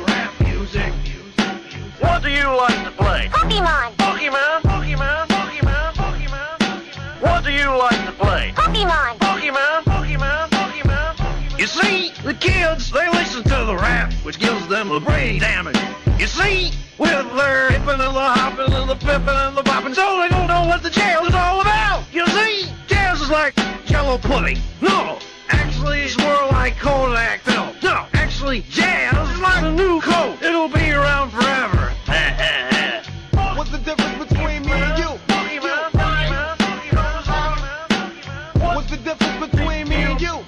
rap music. What do you like to play? Pokemon! Pokemon, Pokemon, Pokemon, Pokemon. What do you like to play? Pokemon! Pokemon, Pokemon, Pokemon. You see, the kids, they listen to the rap, which gives them the brain damage. You see, with their hippin' and the hoppin' and the pippin' and the boppin', so they don't know what the jazz is all about. You see, jazz is like Jello pudding. No, actually, it's more like Kodak film. No, actually, jazz is like a new coat. It'll be around forever. What's the difference between me and you? What's the difference between me and you?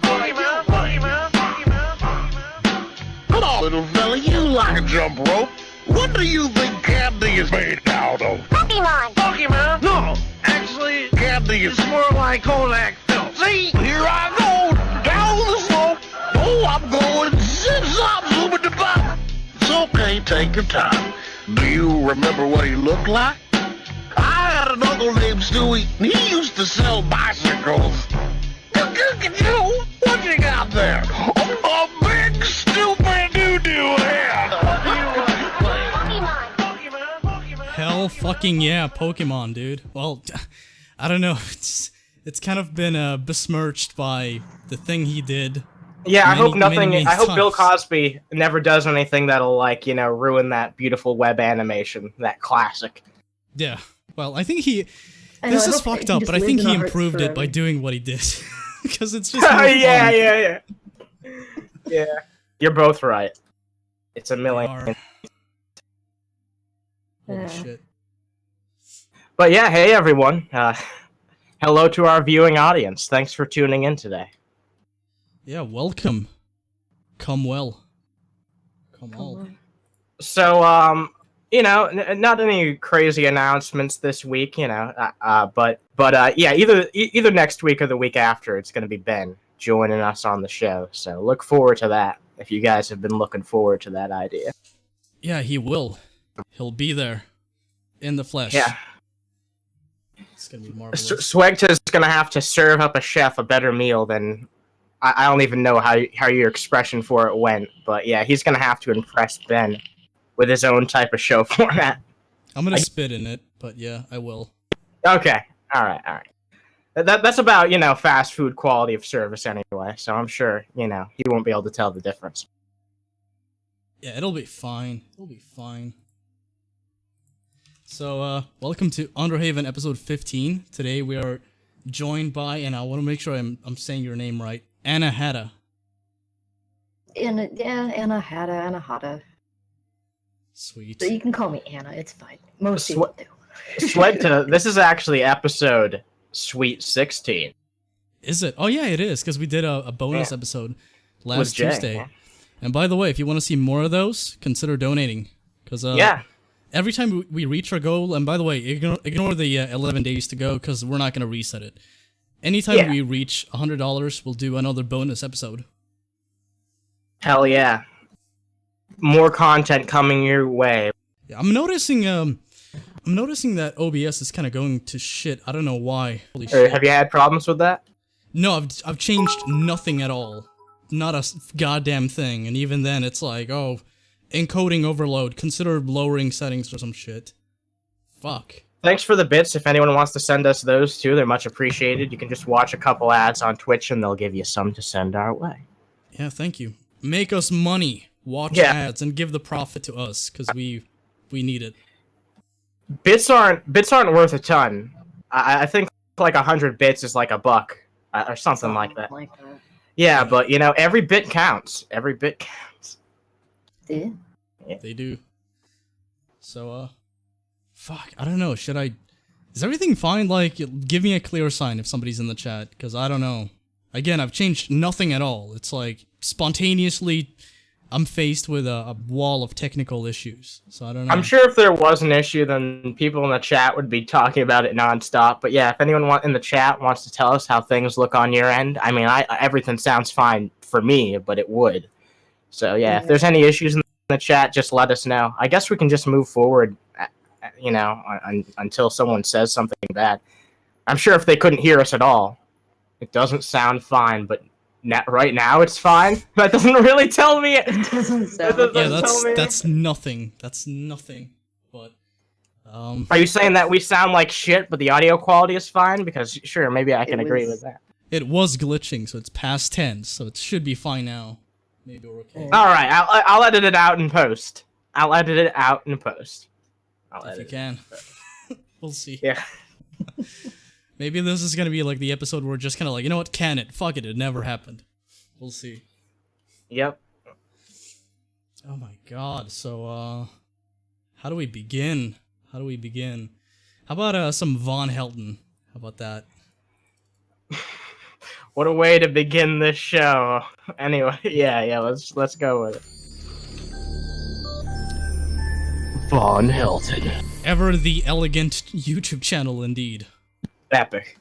Come on, little fella, you like a jump rope. What do you think candy is made out of? Pokemon! Pokemon? No, actually, candy is more like Kodak film. See, here I go, down the slope. Oh, I'm going zip-zop, zoom-a-da-bop. It's okay, take your time. Do you remember what he looked like? I had an uncle named Stewie. He used to sell bicycles. What you got there? A big, stupid doo-doo head. What do you want to play? Pokemon! Pokemon? Hell fucking yeah, Pokemon, dude. Well, I don't know. It's kind of been besmirched by the thing he did. Yeah, I hope nothing. many I hope Bill times. Cosby never does anything that'll, like, you know, ruin that beautiful web animation, that classic. Yeah. Well, I think he. I know, This I is hope fucked he up, just but I lives think in he our hearts improved it by forever. doing what he did. Because it's just more yeah, fun. yeah. Yeah. You're both right. It's a They million. are. Holy Yeah. shit. But yeah, hey everyone. Hello to our viewing audience. Thanks for tuning in today. Yeah, welcome. Come well. Come all. So, you know, not any crazy announcements this week, you know, but yeah, either next week or the week after, it's going to be Ben joining us on the show. So look forward to that. If you guys have been looking forward to that idea. Yeah, he will. He'll be there. In the flesh. Yeah. It's gonna be marvelous. Swegta's going to have to serve up a chef a better meal than... I don't even know how your expression for it went, but yeah, he's going to have to impress Ben with his own type of show format. I'm gonna spit in it, but yeah, I will. Okay. All right. That's about, you know, fast food quality of service anyway, so I'm sure, you know, he won't be able to tell the difference. Yeah, it'll be fine. It'll be fine. So, welcome to Underhaven episode 15. Today we are joined by, and I want to make sure I'm saying your name right, Anahata. Anahata. Sweet. So you can call me Anna, it's fine. Most people do. Swegta, this is actually episode Sweet 16. Is it? Oh yeah, it is, because we did a bonus Yeah. episode With last Jay, Tuesday. yeah. And by the way, if you want to see more of those, consider donating. Because Yeah. every time we reach our goal, and by the way, ignore the 11 days to go, because we're not going to reset it. Anytime Yeah. we reach $100, we'll do another bonus episode. Hell yeah. More content coming your way. Yeah, I'm noticing that OBS is kind of going to shit. I don't know why. Holy shit. Have you had problems with that? No, I've changed nothing at all. Not a goddamn thing. And even then, it's like, oh, encoding overload. Consider lowering settings or some shit. Fuck. Thanks for the bits. If anyone wants to send us those too, they're much appreciated. You can just watch a couple ads on Twitch and they'll give you some to send our way. Yeah, thank you. Make us money. Watch Yeah. ads and give the profit to us, because we need it. Bits aren't worth a ton. I think like 100 bits is like $1 or something like that. Like that. Yeah, but you know, every bit counts. Every bit counts. Yeah. They do. So, fuck, I don't know, is everything fine? Like, give me a clear sign if somebody's in the chat, because I don't know. Again, I've changed nothing at all. It's like, spontaneously, I'm faced with a wall of technical issues, so I don't know. I'm sure if there was an issue, then people in the chat would be talking about it nonstop. But yeah, if anyone in the chat wants to tell us how things look on your end, I mean, everything sounds fine for me, but it would. So yeah, if there's any issues in the chat, just let us know. I guess we can just move forward, you know, until someone says something bad. I'm sure if they couldn't hear us at all, it doesn't sound fine, but Right now, it's fine. That doesn't really tell me. It doesn't sound. That Yeah, doesn't tell me. that's nothing. That's nothing. But Are you saying that we sound like shit, but the audio quality is fine? Because sure, maybe I can agree with that. it was glitching, so it's past tense, so it should be fine now. Maybe we're okay. All right, I'll edit it out in post. If you can. We'll see. Yeah. Maybe this is gonna be like the episode where we're just kind of like, you know what, can it? Fuck it never happened. We'll see. Yep. Oh my god, so, how do we begin? How about, some Von Helton? How about that? What a way to begin this show. Anyway, yeah, let's go with it. Von Helton. Ever the elegant YouTube channel, indeed. Epic.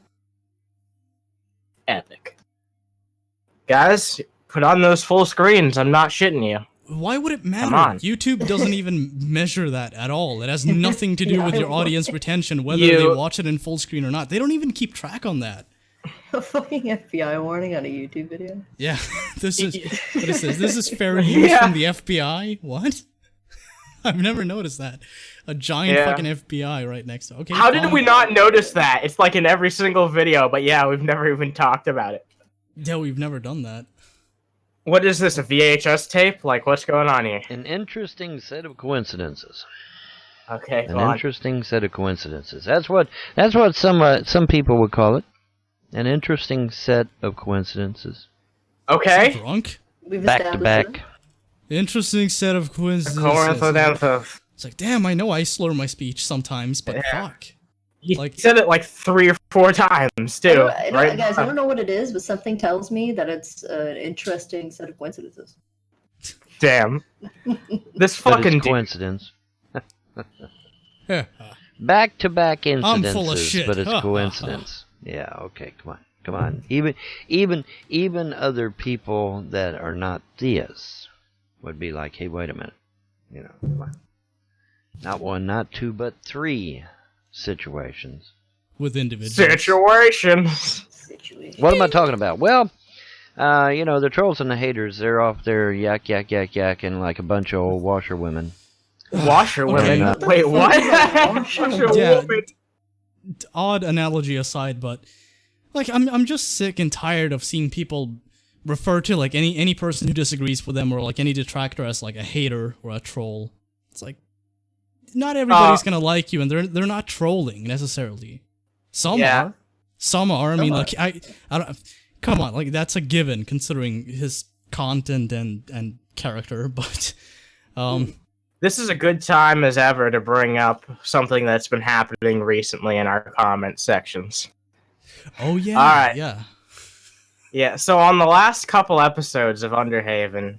Guys, put on those full screens. I'm not shitting you. Why would it matter? Come on. YouTube doesn't even measure that at all. It has nothing to do Yeah, with your it audience retention, whether they watch it in full screen or not. They don't even keep track on that. A fucking FBI warning on a YouTube video. Yeah, this is what is this? This is fair use Yeah. from the FBI. What? I've never noticed that. A giant fucking FBI right next to. Okay. How did fine. we not notice that? It's like in every single video, but yeah, we've never even talked about it. Yeah, we've never done that. What is this, a VHS tape? Like, what's going on here? An interesting set of coincidences. Okay, An go on. interesting set of coincidences. That's what some people would call it. An interesting set of coincidences. Okay. Drunk? We've Back to established back. Interesting set of coincidences. Coincidence. It's like, damn, I know I slur my speech sometimes, but fuck. He Like- said it like 3 or 4 times, too. Right? Guys, I don't know what it is, but something tells me that it's an interesting set of coincidences. Damn. This But fucking it's dude. coincidence. Yeah. Back-to-back I'm incidences, full of shit. but it's Ha, ha, ha. coincidence. Yeah, okay, come on. Even other people that are not theists would be like, hey, wait a minute. You know, come on. Not 1, not 2, but 3 situations. With individuals. Situations. Situation. What am I talking about? Well, the trolls and the haters, they're off there yakking like a bunch of old washerwomen. Washerwomen? Okay. Wait, what? Yeah. Washerwomen? Odd analogy aside, but like I'm just sick and tired of seeing people refer to like any person who disagrees with them or like any detractor as like a hater or a troll. It's like not everybody's gonna like you, and they're not trolling necessarily. Some are. I mean, like I don't. Come on, like that's a given considering his content and character, but This is a good time as ever to bring up something that's been happening recently in our comment sections. oh yeah, All right. yeah. Yeah, so on the last couple episodes of Underhaven,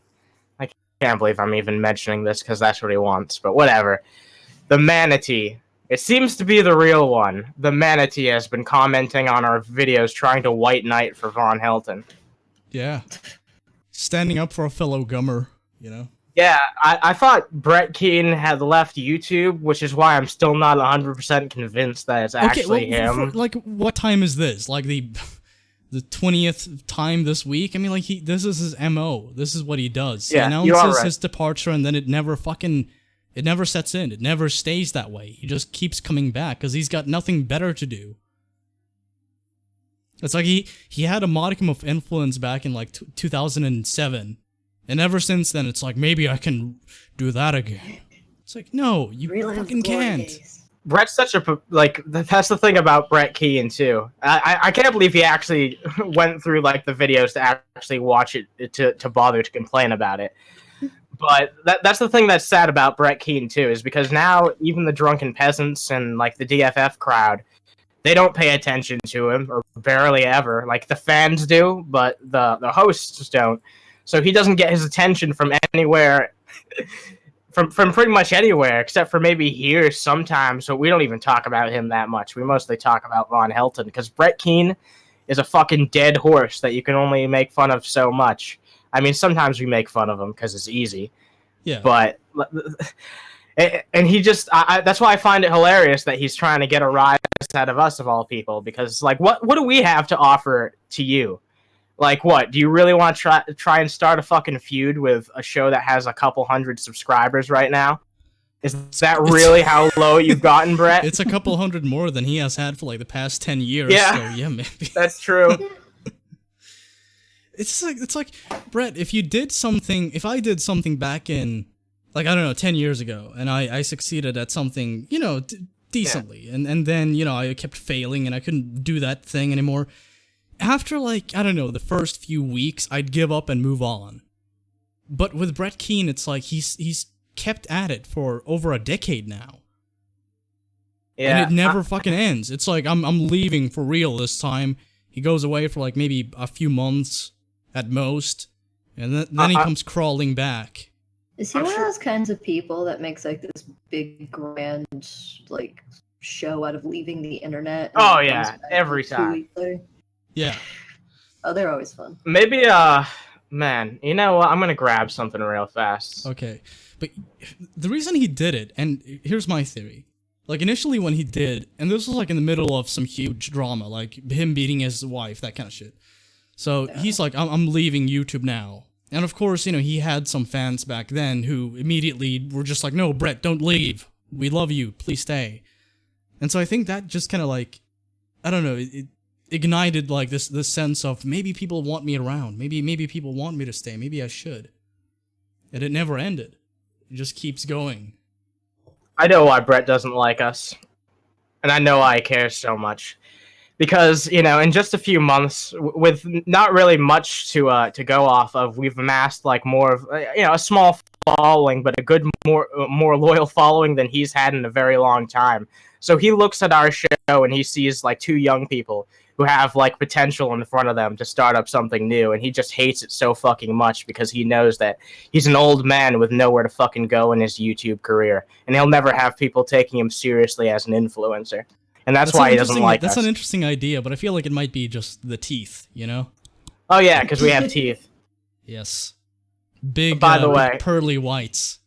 I can't believe I'm even mentioning this because that's what he wants, but whatever. The manatee. It seems to be the real one. The manatee has been commenting on our videos trying to white knight for Von Helton. Yeah. Standing up for a fellow gummer, you know? Yeah, I thought Brett Keane had left YouTube, which is why I'm still not 100% convinced that it's actually him. Like, what time is this? Like the 20th time this week? I mean, like, this is his MO. This is what he does. Yeah, he you are announces right. his departure, and then it never sets in. It never stays that way. He just keeps coming back, because he's got nothing better to do. It's like he had a modicum of influence back in, like, 2007. And ever since then, it's like, maybe I can do that again. It's like, no, you Relive fucking the glory can't. days. Brett's such a, like, that's the thing about Brett Keane, too. I can't believe he actually went through, like, the videos to actually watch it, to bother to complain about it. But that's the thing that's sad about Brett Keane, too, is because now even the drunken peasants and, like, the DFF crowd, they don't pay attention to him, or barely ever. Like, the fans do, but the hosts don't. So he doesn't get his attention from anywhere, from pretty much anywhere, except for maybe here sometimes. So we don't even talk about him that much. We mostly talk about Von Helton, because Brett Keane is a fucking dead horse that you can only make fun of so much. I mean, sometimes we make fun of him because it's easy. Yeah. But, and he just, that's why I find it hilarious that he's trying to get a rise out of us, of all people, because, like, what do we have to offer to you? Like, what? Do you really want to try and start a fucking feud with a show that has a couple hundred subscribers right now? Is that really how low you've gotten, Brett? It's a couple hundred more than he has had for like the past 10 years. Yeah. So yeah, maybe. That's true. It's like Brett, if I did something back in, like, I don't know, 10 years ago, and I succeeded at something, you know, decently, and then, you know, I kept failing and I couldn't do that thing anymore. After, like, I don't know, the first few weeks, I'd give up and move on. But with Brett Keane, it's like he's kept at it for over a decade now. Yeah. And it never fucking ends. It's like, I'm leaving for real this time. He goes away for, like, maybe a few months at most, and then he comes crawling back. Is he one of those kinds of people that makes like this big grand like show out of leaving the internet? And Oh then yeah, comes back every 2 time. weeks later? Yeah. Oh, they're always fun. Maybe, man, you know what? I'm gonna grab something real fast. Okay. But the reason he did it, and here's my theory. Like, initially when he did, and this was like in the middle of some huge drama, like him beating his wife, that kind of shit. So he's like, I'm leaving YouTube now. And of course, you know, he had some fans back then who immediately were just like, no, Brett, don't leave. We love you. Please stay. And so I think that just kind of like, I don't know, it ignited like this sense of maybe people want me around. Maybe people want me to stay. Maybe I should. And it never ended. It just keeps going. I know why Brett doesn't like us. And I know why he cares so much. Because, you know, in just a few months, with not really much to go off of, we've amassed like more of, you know, a small following, but a good, more loyal following than he's had in a very long time. So he looks at our show and he sees like two young people who have like potential in front of them to start up something new, and he just hates it so fucking much because he knows that he's an old man with nowhere to fucking go in his YouTube career, and he'll never have people taking him seriously as an influencer. And that's why he doesn't like us. That's an interesting idea, but I feel like it might be just the teeth, you know? Oh yeah, because we have teeth. Yes. Big, by the way, big pearly whites.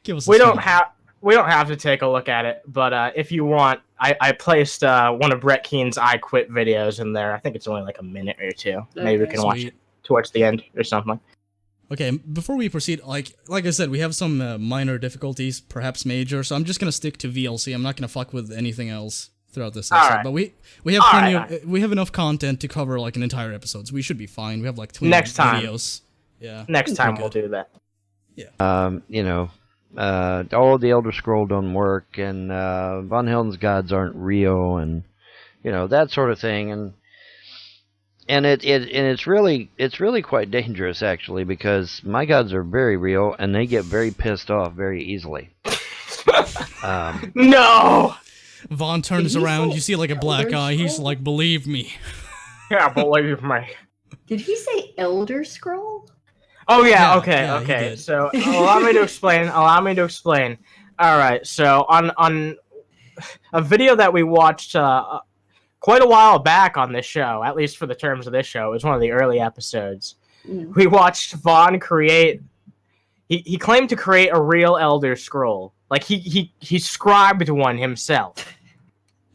Give us. We don't have to take a look at it, but if you want, I placed one of Brett Keane's I Quit videos in there. I think it's only like a minute or two. Maybe we can watch it towards the end or something. Okay, before we proceed, like I said, we have some minor difficulties, perhaps major, so I'm just gonna stick to VLC. I'm not gonna fuck with anything else throughout this episode. Right. But we have plenty we have enough content to cover like an entire episode, so we should be fine. We have like 20 videos. Yeah. Next time we'll do that. Yeah. You know, all the Elder Scroll don't work, and Von Helton's gods aren't real, and you know, that sort of thing, and it's really quite dangerous actually, because my gods are very real and they get very pissed off very easily. No. Vaughn turns around, you see like a black eye, he's like, believe me. Yeah, believe me. Did he say Elder Scroll? Oh yeah, Yeah, okay. So allow me to explain. All right. So on a video that we watched quite a while back on this show, at least for the terms of this show, it was one of the early episodes. We watched Vaughn create. He claimed to create a real Elder Scroll. Like he scribed one himself.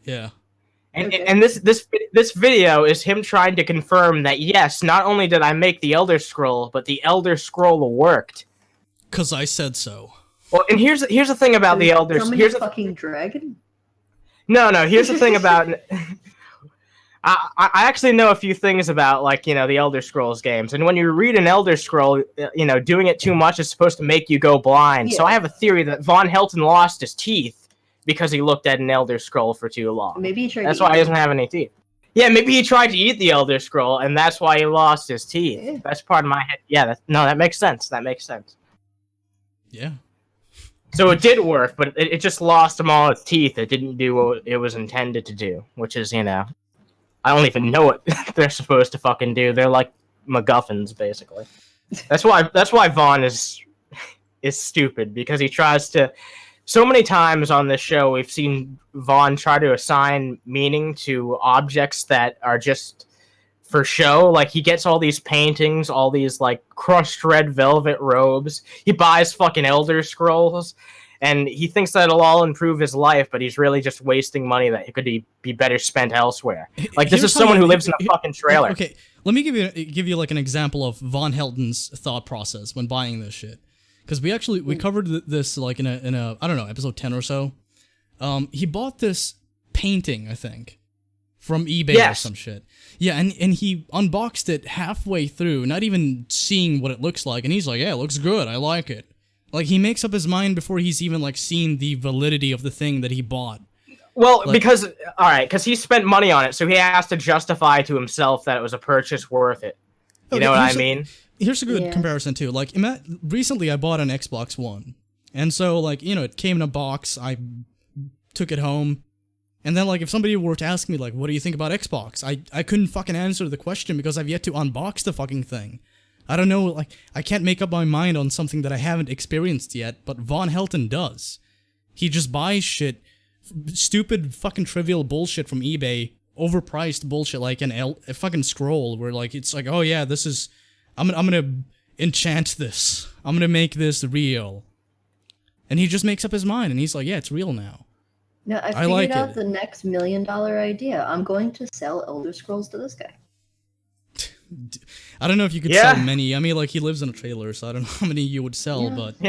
Yeah. And this video is him trying to confirm that yes, not only did I make the Elder Scroll, but the Elder Scroll worked. 'Cause I said so. Well, and here's the thing about the Elder Scroll. Here's a fucking dragon. No. Here's the thing about. I actually know a few things about, like, you know, the Elder Scrolls games, and when you read an Elder Scroll, you know, doing it too much is supposed to make you go blind. Yeah. So I have a theory that Von Helton lost his teeth because he looked at an Elder Scroll for too long. Maybe he tried. That's why he doesn't have any teeth. Yeah, maybe he tried to eat the Elder Scroll, and that's why he lost his teeth. Yeah. That's part of my head. Yeah, that makes sense. That makes sense. Yeah. So it did work, but it just lost him all its teeth. It didn't do what it was intended to do, which is, you know, I don't even know what they're supposed to fucking do. They're like MacGuffins, basically. That's why Vaughn is stupid, because he tries to. So many times on this show, we've seen Vaughn try to assign meaning to objects that are just for show. Like, he gets all these paintings, all these, like, crushed red velvet robes. He buys fucking Elder Scrolls, and he thinks that it'll all improve his life, but he's really just wasting money that could be better spent elsewhere. Like, this is someone who lives in a fucking trailer. Okay, let me give you like an example of Von Helton's thought process when buying this shit. Because we covered this like in a I don't know, episode 10 or so. He bought this painting, I think, from eBay or some shit. Yeah, and he unboxed it halfway through, not even seeing what it looks like, and he's like, yeah, it looks good, I like it. Like, he makes up his mind before he's even, like, seen the validity of the thing that he bought. Well, like, because he spent money on it, so he has to justify to himself that it was a purchase worth it. You know what I mean? Here's a good comparison, too. Like, recently I bought an Xbox One, and so, like, you know, it came in a box, I took it home, and then, like, if somebody were to ask me, like, what do you think about Xbox? I couldn't fucking answer the question because I've yet to unbox the fucking thing. I don't know, like, I can't make up my mind on something that I haven't experienced yet, but Von Helton does. He just buys shit, stupid fucking trivial bullshit from eBay, overpriced bullshit like a fucking scroll where, like, it's like, oh yeah, this is, I'm gonna enchant this. I'm gonna make this real. And he just makes up his mind, and he's like, yeah, it's real now. No, I figured out the next $1 million idea. I'm going to sell Elder Scrolls to this guy. I don't know if you could sell many. I mean, like, he lives in a trailer, so I don't know how many you would sell, but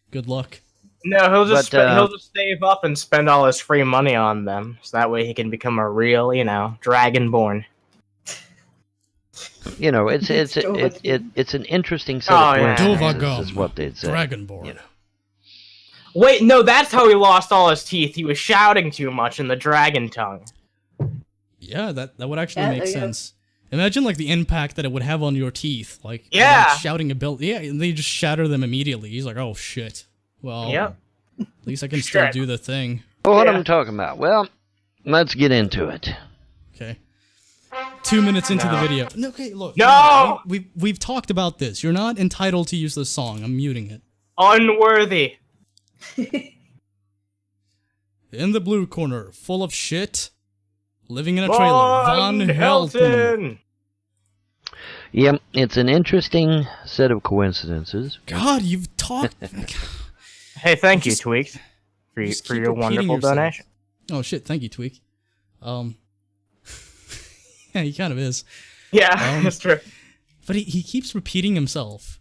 good luck. No, he'll just save up and spend all his free money on them, so that way he can become a real, you know, dragonborn. You know, it's an interesting set of coincidences, is what they'd say. Dragonborn. You know. Wait, no, that's how he lost all his teeth. He was shouting too much in the dragon tongue. Yeah, that would actually make sense. Imagine, like, the impact that it would have on your teeth. Like, shouting ability. Yeah, and they just shatter them immediately. He's like, oh, shit. Well, at least I can still do the thing. Well, what am I talking about? Well, let's get into it. Okay. 2 minutes into the video. Okay, look. No! We've talked about this. You're not entitled to use this song. I'm muting it. Unworthy. In the blue corner, full of shit, living in a trailer, Von Helton. Yeah, it's an interesting set of coincidences. God, you've talked... Hey, thank you, Tweaked, for your wonderful donation. Oh, shit, thank you, Tweak. Yeah, he kind of is. Yeah, that's true. But he keeps repeating himself.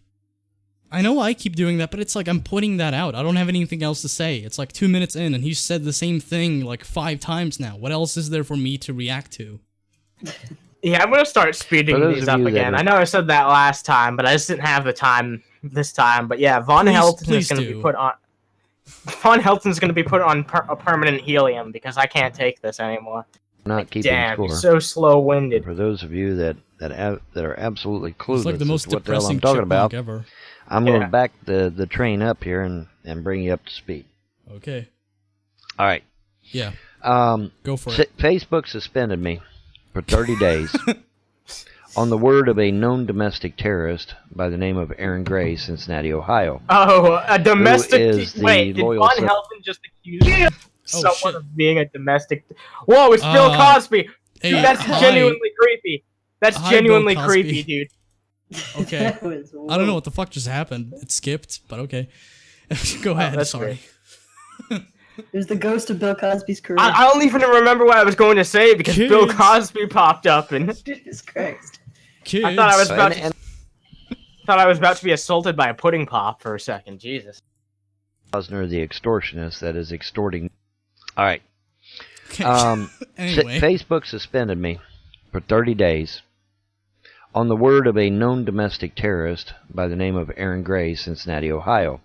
I know I keep doing that, but it's like I'm pointing that out. I don't have anything else to say. It's like 2 minutes in, and he's said the same thing like 5 times now. What else is there for me to react to? Yeah, I'm going to start speeding these up again. I know I said that last time, but I just didn't have the time this time. But yeah, Von Helton is going to be put on... Von Helton's going to be put on a permanent helium because I can't take this anymore. Not keeping score. You're so slow-winded. For those of you that are absolutely clueless it's like the most as to what the hell I'm depressing talking about, ever. I'm going to back the train up here and bring you up to speed. Okay. All right. Yeah. Go for it. Facebook suspended me for 30 days on the word of a known domestic terrorist by the name of Aaron Gray, Cincinnati, Ohio. Oh, a domestic... Wait, did Von Helton just accuse someone of being a domestic... Whoa, it's Bill Cosby! Hey, dude, that's genuinely creepy. That's genuinely creepy, dude. Okay. I don't know what the fuck just happened. It skipped, but okay. Go ahead, sorry. It was the ghost of Bill Cosby's career. I don't even remember what I was going to say because Bill Cosby popped up and... Jesus Christ. Kids. I thought I was about to be assaulted by a pudding pop for a second. Jesus. Posner, the extortionist that is extorting... All right. Anyway. Facebook suspended me for 30 days on the word of a known domestic terrorist by the name of Aaron Gray, Cincinnati, Ohio,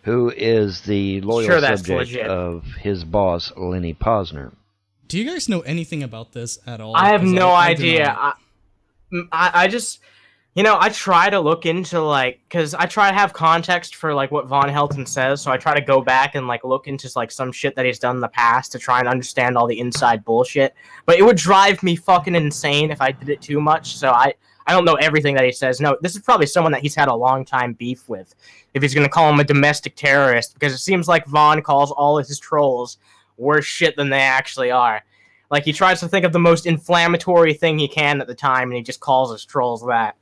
who is the loyal subject of his boss, Lenny Posner. Do you guys know anything about this at all? I have no idea. I just... You know, I try to look into, like, because I try to have context for, like, what Von Helton says, so I try to go back and, like, look into, like, some shit that he's done in the past to try and understand all the inside bullshit. But it would drive me fucking insane if I did it too much, so I don't know everything that he says. No, this is probably someone that he's had a long time beef with, if he's going to call him a domestic terrorist, because it seems like Von calls all of his trolls worse shit than they actually are. Like, he tries to think of the most inflammatory thing he can at the time, and he just calls his trolls that.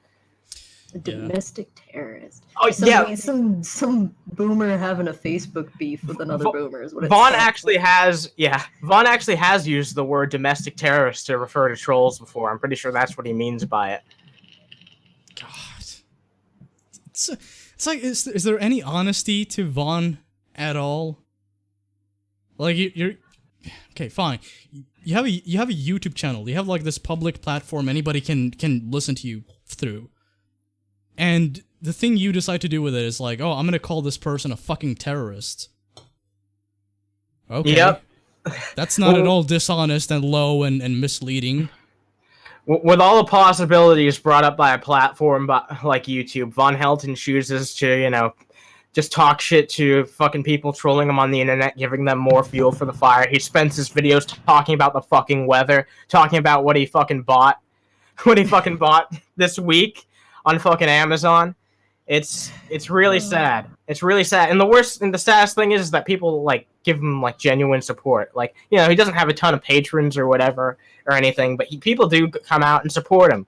A domestic terrorist. Oh, yeah. Some boomer having a Facebook beef with another boomer is what it Vaughn sounds actually like. has, Vaughn actually has used the word domestic terrorist to refer to trolls before. I'm pretty sure that's what he means by it. God. It's like, is there any honesty to Vaughn at all? Like, you're okay, fine. You have a YouTube channel. You have like this public platform anybody can listen to you through. And the thing you decide to do with it is like, oh, I'm gonna call this person a fucking terrorist. Okay. Yep. That's not at all dishonest and low and misleading. With all the possibilities brought up by a platform like YouTube, Von Helton chooses to, just talk shit to fucking people trolling him on the internet, giving them more fuel for the fire. He spends his videos talking about the fucking weather, talking about what he fucking bought this week on fucking Amazon. It's really sad. It's really sad. And the saddest thing is that people like give him like genuine support. Like, he doesn't have a ton of patrons or whatever or anything, but people do come out and support him.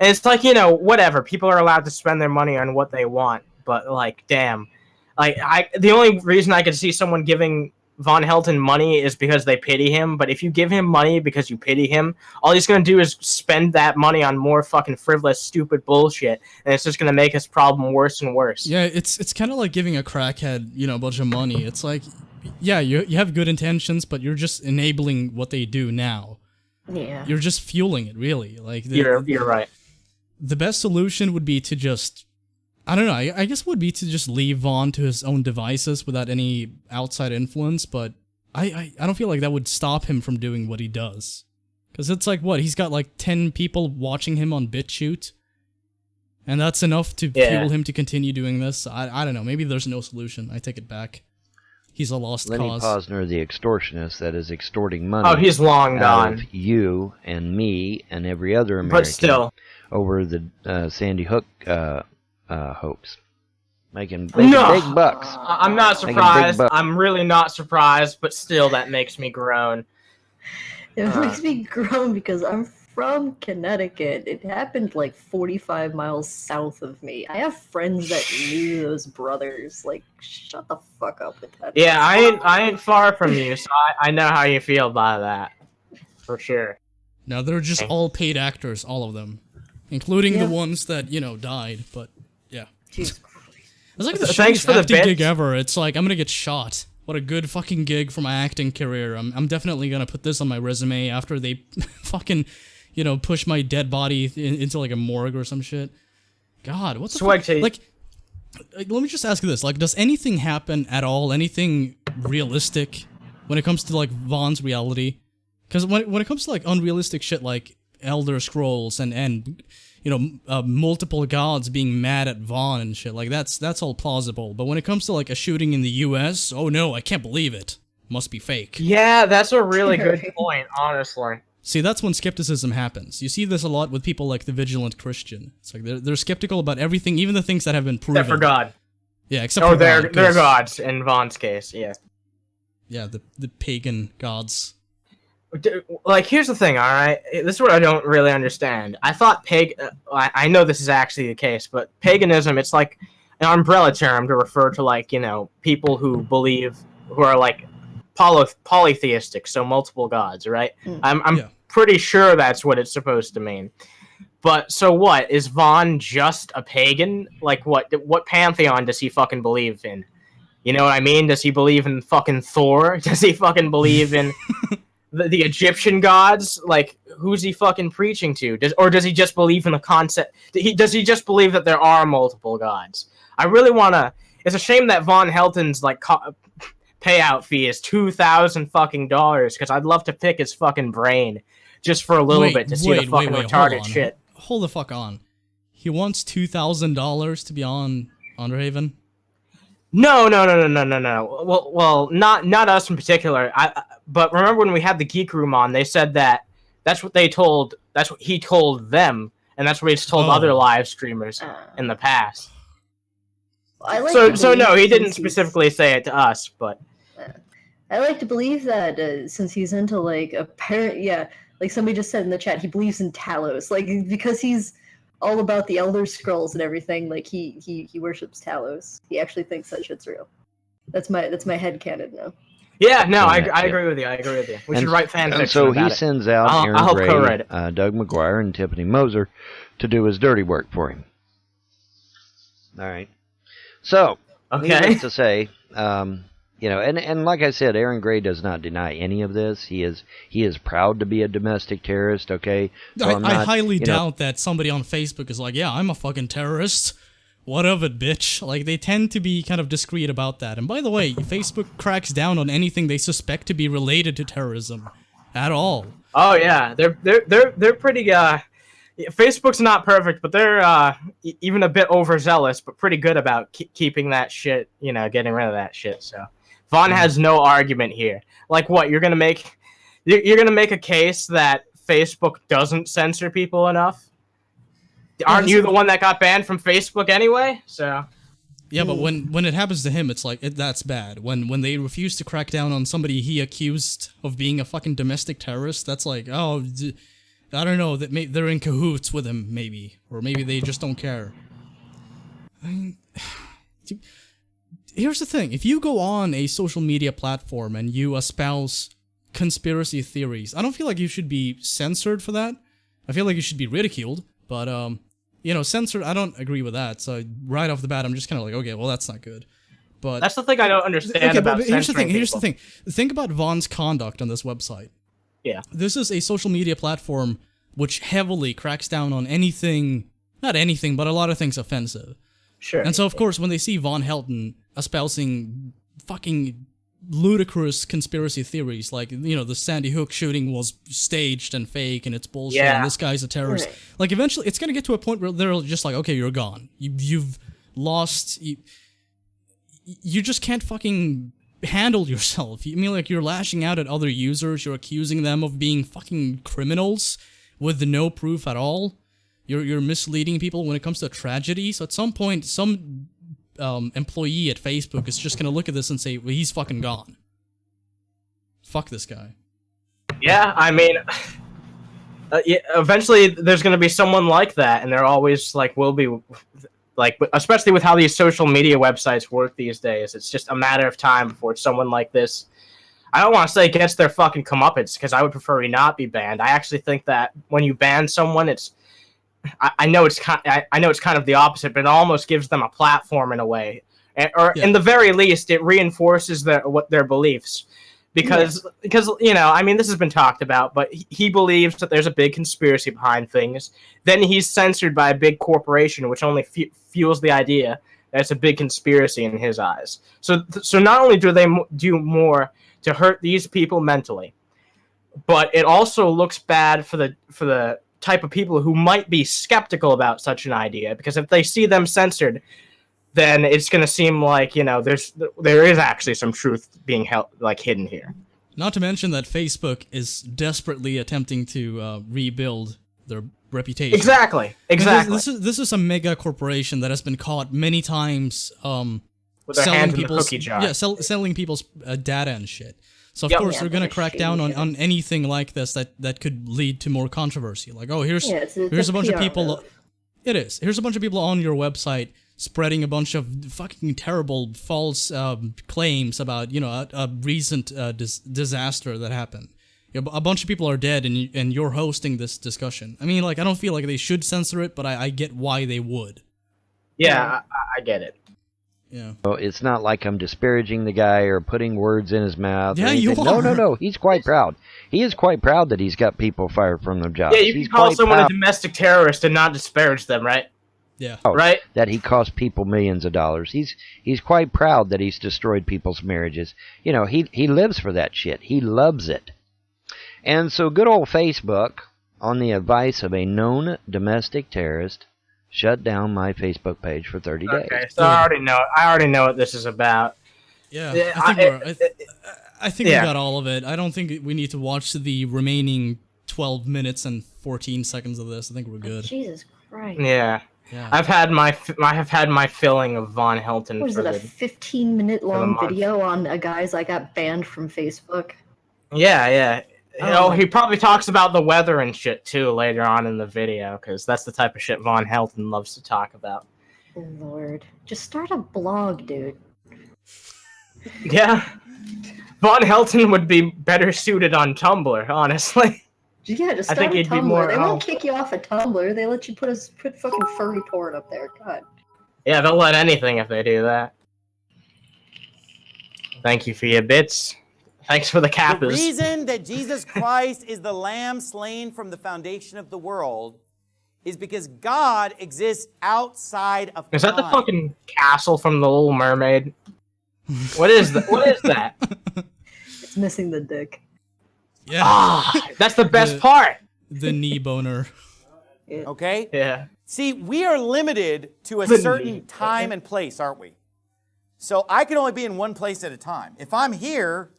And it's like, whatever. People are allowed to spend their money on what they want, but like, damn. Like, the only reason I could see someone giving Von Helton money is because they pity him, but if you give him money because you pity him, all he's gonna do is spend that money on more fucking frivolous, stupid bullshit, and it's just gonna make his problem worse and worse. Yeah, it's kind of like giving a crackhead, a bunch of money. It's like, yeah, you have good intentions, but you're just enabling what they do now. Yeah. You're just fueling it, really. Like, You're right. The best solution would be to just, I don't know, I guess it would be to just leave Vaughn to his own devices without any outside influence, but I don't feel like that would stop him from doing what he does. Because it's like, what, he's got like 10 people watching him on BitChute, and that's enough to fuel him to continue doing this? I don't know, maybe there's no solution. I take it back. He's a lost Lenny cause. Posner, the extortionist that is extorting money Oh, he's long out gone. of you and me and every other American But still. over the Sandy Hook hoax. Making big bucks. I'm not surprised. I'm really not surprised, but still, that makes me groan. It makes me groan because I'm from Connecticut. It happened like 45 miles south of me. I have friends that knew those brothers. Like, shut the fuck up with that. Yeah, I ain't far from you, so I know how you feel by that. For sure. No, they're just all paid actors, all of them. Including the ones that, died, but yeah. Jesus Christ. It's like the Thanks shittiest for the acting bits. gig ever. It's like, I'm gonna get shot. What a good fucking gig for my acting career. I'm definitely gonna put this on my resume after they fucking, push my dead body into like a morgue or some shit. God, what the fuck? Like, let me just ask you this. Like, does anything happen at all? Anything realistic when it comes to like Vaughn's reality? Because when it comes to like unrealistic shit like Elder Scrolls and multiple gods being mad at Vaughn and shit, like that's all plausible. But when it comes to like a shooting in the US, oh no, I can't believe it. Must be fake. Yeah, that's a really good point, honestly. See, that's when skepticism happens. You see this a lot with people like the Vigilant Christian. It's like they're skeptical about everything, even the things that have been proven. Except for God. Yeah, except for God. They're gods in Vaughn's case, yeah. Yeah, the pagan gods. Like, here's the thing, alright? This is what I don't really understand. I thought I know this is actually the case, but paganism, it's like an umbrella term to refer to, like, people who are, like, polytheistic, so multiple gods, right? I'm pretty sure that's what it's supposed to mean. But, so what? Is Vaughn just a pagan? Like, what pantheon does he fucking believe in? You know what I mean? Does he believe in fucking Thor? Does he fucking believe in the Egyptian gods? Like, who's he fucking preaching to? Does he just believe in the concept? Does he just believe that there are multiple gods? I really wanna. It's a shame that Von Helton's like payout fee is $2,000 fucking dollars, because I'd love to pick his fucking brain just for a little bit to see the fucking retarded shit. Hold the fuck on. He wants $2,000 to be on Underhaven? No. Well, not us in particular. But remember when we had the Geek Room on, they said that that's what he told them, and that's what he's told other live streamers in the past. So no, he didn't specifically say it to us, but I like to believe that since he's into like like somebody just said in the chat, he believes in Talos, like because he's all about the Elder Scrolls and everything. Like he worships Talos. He actually thinks that shit's real. That's my headcanon now. Yeah, no, I Yeah. agree with you. I agree with you. We And- should write fan fiction And so about he it. sends out I'll Aaron help Gray, co-write it. Doug McGuire, and Tiffany Moser to do his dirty work for him. All right. So, Okay. needless to say, and like I said, Aaron Gray does not deny any of this. He is proud to be a domestic terrorist. Okay. So I highly doubt that somebody on Facebook is like, yeah, I'm a fucking terrorist. What of it, bitch? Like, they tend to be kind of discreet about that. And by the way, Facebook cracks down on anything they suspect to be related to terrorism at all. Oh yeah, they're pretty. Facebook's not perfect, but they're even a bit overzealous, but pretty good about keeping that shit. Getting rid of that shit. So Vaughn has no argument here. Like, what you're gonna make a case that Facebook doesn't censor people enough? Aren't you the one that got banned from Facebook anyway? So. Yeah, but when it happens to him, it's like, that's bad. When they refuse to crack down on somebody he accused of being a fucking domestic terrorist, that's like, oh, I don't know, that they're in cahoots with him, maybe. Or maybe they just don't care. I mean, here's the thing. If you go on a social media platform and you espouse conspiracy theories, I don't feel like you should be censored for that. I feel like you should be ridiculed, but, censored, I don't agree with that. So right off the bat, I'm just kind of like, okay, well, that's not good. But That's the thing I don't understand about but here's the thing. censoring Here's the people. thing. Think about Vaughn's conduct on this website. Yeah. This is a social media platform which heavily cracks down on anything, not anything, but a lot of things offensive. Sure. And so, of course, when they see Von Helton espousing fucking ludicrous conspiracy theories, like, the Sandy Hook shooting was staged and fake and it's bullshit and this guy's a terrorist, Right. like, eventually it's gonna get to a point where they're just like, okay, you're gone. You've lost... You just can't fucking handle yourself. You mean, like, you're lashing out at other users, you're accusing them of being fucking criminals with no proof at all. You're misleading people when it comes to tragedy. So at some point, some employee at Facebook is just gonna look at this and say, well, he's fucking gone. Fuck this guy. Yeah, I mean, eventually there's going to be someone like that, and there always will be, especially with how these social media websites work these days. It's just a matter of time before someone like this. I don't want to say gets their fucking comeuppance, because I would prefer he not be banned. I actually think that when you ban someone, I know it's kind of the opposite, but it almost gives them a platform in a way, in the very least, it reinforces their beliefs. Because I mean, this has been talked about, but he believes that there's a big conspiracy behind things. Then he's censored by a big corporation, which only fuels the idea that it's a big conspiracy in his eyes. So not only do they do more to hurt these people mentally, but it also looks bad for the type of people who might be skeptical about such an idea, because if they see them censored, then it's going to seem like, there is actually some truth being hidden here. Not to mention that Facebook is desperately attempting to rebuild their reputation. Exactly. This is a mega corporation that has been caught many times With their hands in the cookie jar. Yeah, selling people's data and shit. So of Yep. course Yeah, they're gonna they're crack down shady. on anything like this that could lead to more controversy. Like, oh, here's it's a bunch of PR people. move. It is. Here's a bunch of people on your website spreading a bunch of fucking terrible false claims about a recent disaster that happened. A bunch of people are dead, and you're hosting this discussion. I mean, I don't feel like they should censor it, but I get why they would. Yeah, I get it. Yeah. So it's not like I'm disparaging the guy or putting words in his mouth. Yeah, or you anything. are. No. He's quite proud. He is quite proud that he's got people fired from their jobs. Yeah, you He's can call quite someone proud a domestic terrorist and not disparage them, right? Yeah. Right? that he cost people millions of dollars. He's quite proud that he's destroyed people's marriages. He lives for that shit. He loves it. And so good old Facebook, on the advice of a known domestic terrorist, shut down my Facebook page for 30 days. Okay, so I already know what this is about. Yeah. Yeah, I think we got all of it. I don't think we need to watch the remaining 12 minutes and 14 seconds of this. I think we're good. Jesus Christ. Yeah. Yeah. I have had my filling of Von Helton. What is it, a 15-minute long month. video on a guy's I got banned from Facebook? Yeah. He probably talks about the weather and shit too later on in the video, because that's the type of shit Von Helton loves to talk about. Lord, just start a blog, dude. Yeah. Von Helton would be better suited on Tumblr, honestly. Yeah, just I start think a he'd be Tumblr. more- They won't kick you off a Tumblr. They let you put fucking furry porn up there. God. Yeah, they'll let anything if they do that. Thank you for your bits. Thanks for the The kappas. reason that Jesus Christ is the lamb slain from the foundation of the world is because God exists outside of Is that the time. fucking castle from The Little Mermaid? What is that? What is that? It's missing the dick. Yeah. Ah, that's the best The- part. The knee boner. Yeah. Okay? Yeah. See, we are limited to a The certain need. time and place, aren't we? So I can only be in one place at a time. If I'm here,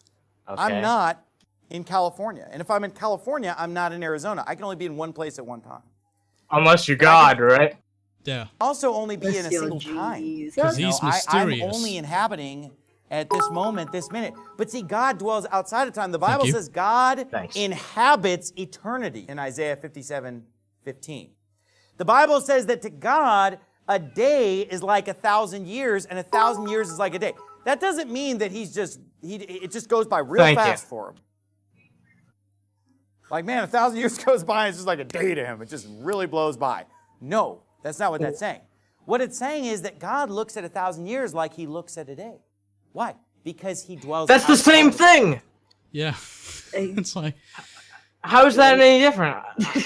Okay. I'm not in California. And if I'm in California, I'm not in Arizona. I can only be in one place at one time. Unless you're God, right? Yeah. Also only be in a Miss single your time. G's. Because You know, he's I'm mysterious. only inhabiting at this moment, this minute. But see, God dwells outside of time. The Bible you. says God Thanks. inhabits eternity in Isaiah 57:15. The Bible says that to God, a day is like 1,000 years, and 1,000 years is like a day. That doesn't mean that it just goes by real Thank you. fast for him. Like, man, 1,000 years goes by, and it's just like a day to him. It just really blows by. No, that's not what that's saying. What it's saying is that God looks at 1,000 years like he looks at a day. Why? Because he dwells That's the same outside. thing. Yeah. Hey, It's like, How is that any different?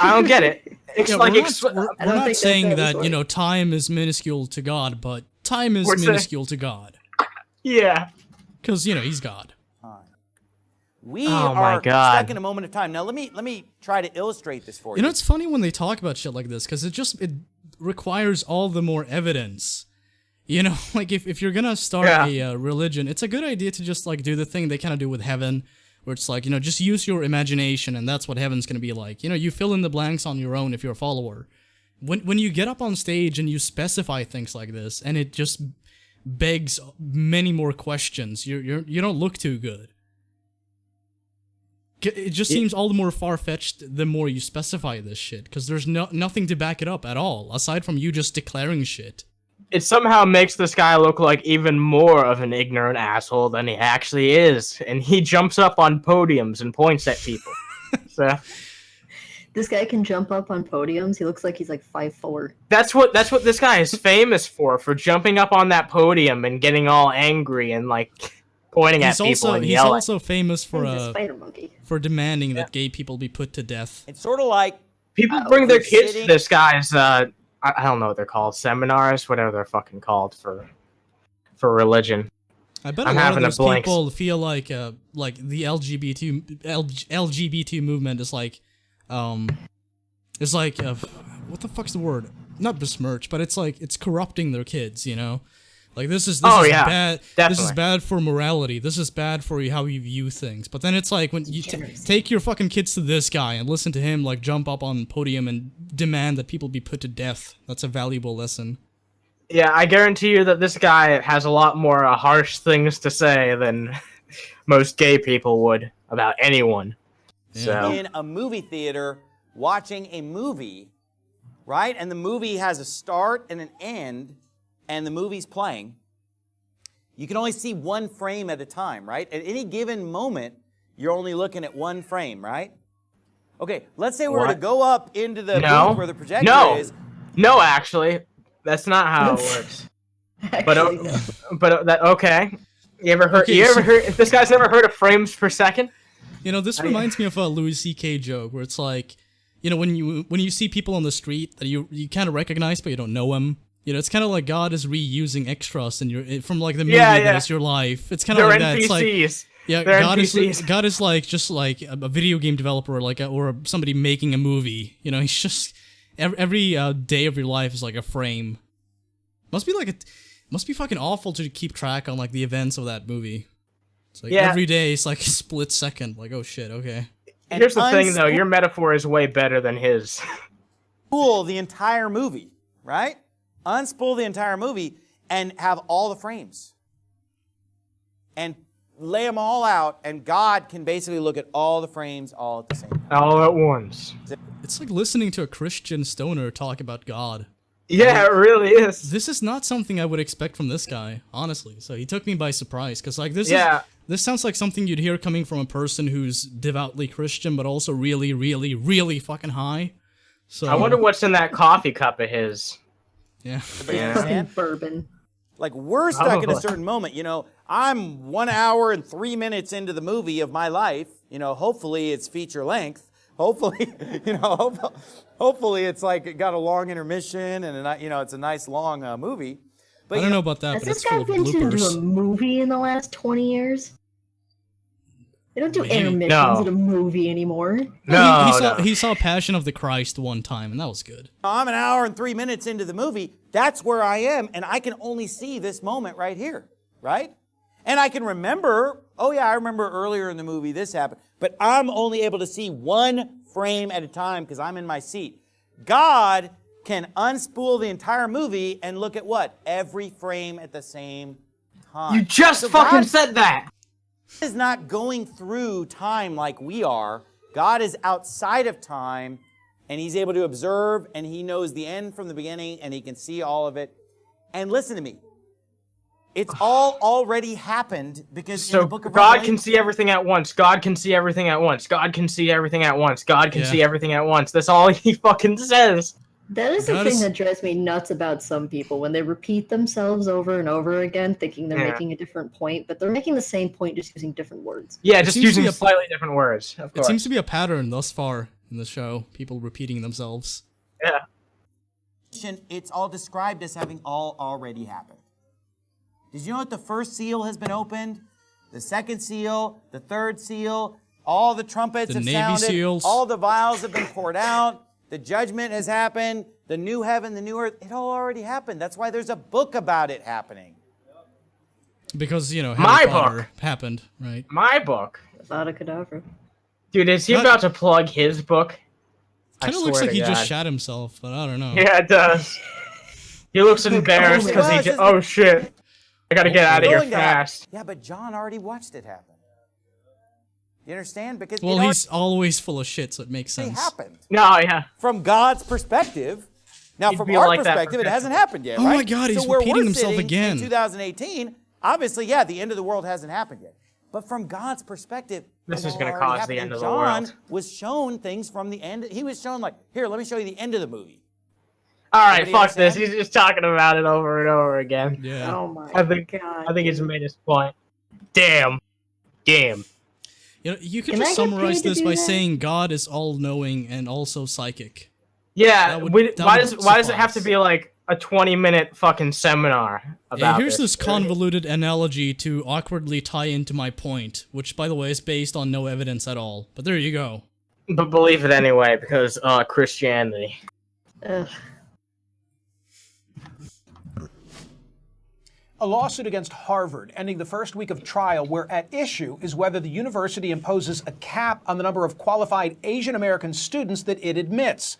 I don't get it. It's yeah, like we're not, we're I don't not think saying that's that, how you this know, time is minuscule to God, but time is We're saying- minuscule to God. yeah. Because, you know, he's God. We Oh my are God. stuck in a moment of time. Now let me try to illustrate this for you. You know, it's funny when they talk about shit like this, because it requires all the more evidence. You know, like if you're gonna start a religion, it's a good idea to just like do the thing they kind of do with heaven, where it's like, you know, just use your imagination and that's what heaven's gonna be like. You know, you fill in the blanks on your own if you're a follower. When you get up on stage and you specify things like this, and it just begs many more questions, you don't look too good. It just seems all the more far-fetched the more you specify this shit, because there's nothing to back it up at all, aside from you just declaring shit. It somehow makes this guy look like even more of an ignorant asshole than he actually is, and he jumps up on podiums and points at people. So this guy can jump up on podiums. He looks like he's like 5'4". that's what this guy is famous for jumping up on that podium and getting all angry and like pointing at people and He's yelling. also famous He's a spider monkey. for demanding that gay people be put to death. It's sort of like People bring their we're kids to sitting- this guy's I don't know what they're called, seminars, whatever they're fucking called for religion. I bet I'm a lot of having a those blank. people feel like the LGBT movement is like what the fuck's the word? Not besmirch, but it's like it's corrupting their kids, you know? Like this is Oh, is yeah, bad. This is definitely. bad for morality. This is bad for how you view things. But then it's like when you take your fucking kids to this guy and listen to him like jump up on podium and demand that people be put to death. That's a valuable lesson. Yeah, I guarantee you that this guy has a lot more harsh things to say than most gay people would about anyone. So in a movie theater watching a movie, right? And the movie has a start and an end, and the movie's playing. You can only see one frame at a time, right? At any given moment, you're only looking at one frame, right? Okay, let's say we were to What? go up into the No. booth where the projector No. is. no, actually, that's not how it works. But Actually, no. that okay. You ever heard? Okay, you ever so- heard? If this guy's never heard of frames per second? You know, this reminds me of a Louis C.K. joke where it's like, you know, when you see people on the street that you kind of recognize but you don't know them. You know, it's kind of like God is reusing extras from like the movie Yeah, that yeah. is your life. It's kind of They're like that. It's like, NPCs. yeah, They're God NPCs. is like just like a video game developer or somebody making a movie. You know, he's just every day of your life is like a frame. Must be fucking awful to keep track on like the events of that movie. It's like Yeah. every day it's like a split second. Like, oh shit, okay. And Here's the thing, though. Your metaphor is way better than his. Unspool the entire movie, right? Unspool the entire movie and have all the frames. And lay them all out, and God can basically look at all the frames all at the same time. All at once. It's like listening to a Christian stoner talk about God. Yeah, it really is. This is not something I would expect from this guy, honestly. So he took me by surprise, because like this sounds like something you'd hear coming from a person who's devoutly Christian, but also really, really, really fucking high. So I wonder what's in that coffee cup of his. Yeah. And bourbon. Like, we're stuck at a certain moment, you know. I'm 1 hour and 3 minutes into the movie of my life. You know, hopefully it's feature length. Hopefully, you know, hopefully it's like it got a long intermission and, you know, it's a nice long movie. But I don't know about that, Has but this it's guy full of been to bloopers. a movie in the last 20 years? They don't do Maybe. intermissions No. in a movie anymore. No, He saw Passion of the Christ one time, and that was good. I'm 1 hour and 3 minutes into the movie. That's where I am, and I can only see this moment right here, right? And I can remember, oh yeah, I remember earlier in the movie this happened, but I'm only able to see one frame at a time because I'm in my seat. God can unspool the entire movie and look at what? Every frame at the same time. You just So fucking God said that. is not going through time like we are. God is outside of time, and he's able to observe, and he knows the end from the beginning, and he can see all of it. And listen to me. It's all already happened because in the book of God Revelation, can see everything at once. God can see everything at once. God can see everything at once. God can see everything at once. That's all he fucking says. That is the thing that drives me nuts about some people, when they repeat themselves over and over again, thinking they're making a different point, but they're making the same point just using different words. Yeah, just using slightly different words. Of It course. seems to be a pattern thus far in the show. People repeating themselves. Yeah. it's all described as having all already happened. Did you know that the first seal has been opened? The second seal, the third seal, all the trumpets have Navy sounded, seals. all the vials have been poured out, the judgment has happened, the new heaven, the new earth, it all already happened. That's why there's a book about it happening. Because, you know, My Harry Potter book. happened, right? My book. Avada Kedavra. Dude, is he Not- about to plug his book? Kind of looks like he just shot himself, but I don't know. Yeah, it does. He looks embarrassed because he just, oh shit. I gotta get out of here Going to happen. fast. Yeah, but John already watched it happen. You understand? Because Well, it he's always full of shit, so it makes already sense. happened. No, yeah. From God's perspective. Now, He'd from be our like that perspective, it hasn't happened yet, Oh right? my God, he's so where repeating we're himself sitting again. In 2018, obviously, yeah, the end of the world hasn't happened yet. But from God's perspective, This it is gonna already cause happened. the end And of the John world. was shown things from the end. He was shown, like, here, let me show you the end of the movie. Alright, Anybody fuck this. understand? He's just talking about it over and over again. Yeah. Oh my I think god. I think he's made his point. Damn. Damn. You know, you can Can just I get summarize paid to this do by that? saying God is all-knowing and also psychic. Yeah, That would- why that does would why does it have to suffice. be like a 20-minute fucking seminar Hey, about here's this this? convoluted analogy to awkwardly tie into my point, which, by the way, is based on no evidence at all. But there you go. But believe it anyway, because Christianity. Ugh. A lawsuit against Harvard ending the first week of trial, where at issue is whether the university imposes a cap on the number of qualified Asian American students that it admits.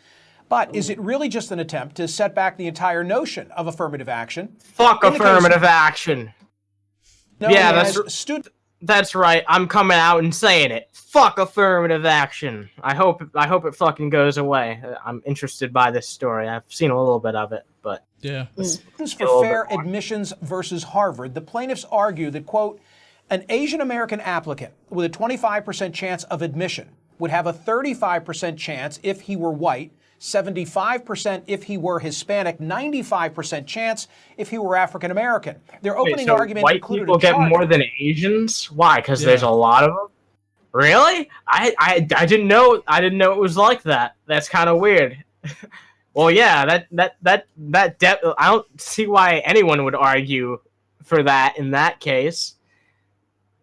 But is it really just an attempt to set back the entire notion of affirmative action? Fuck In the case affirmative action. known Yeah, as that's student. That's right. I'm coming out and saying it. Fuck affirmative action. I hope it fucking goes away. I'm interested by this story. I've seen a little bit of it, but Yeah. Students A little for bit Fair more. Admissions versus Harvard, the plaintiffs argue that, quote, an Asian American applicant with a 25% chance of admission would have a 35% chance if he were white, 75% if he were Hispanic, 95% chance if he were African American. Their wait, opening so argument white included people a get chart. more than Asians? Why? Because there's Yeah. a lot of them. Really? I didn't know it was like that. That's kind of weird. Well, yeah, I don't see why anyone would argue for that in that case.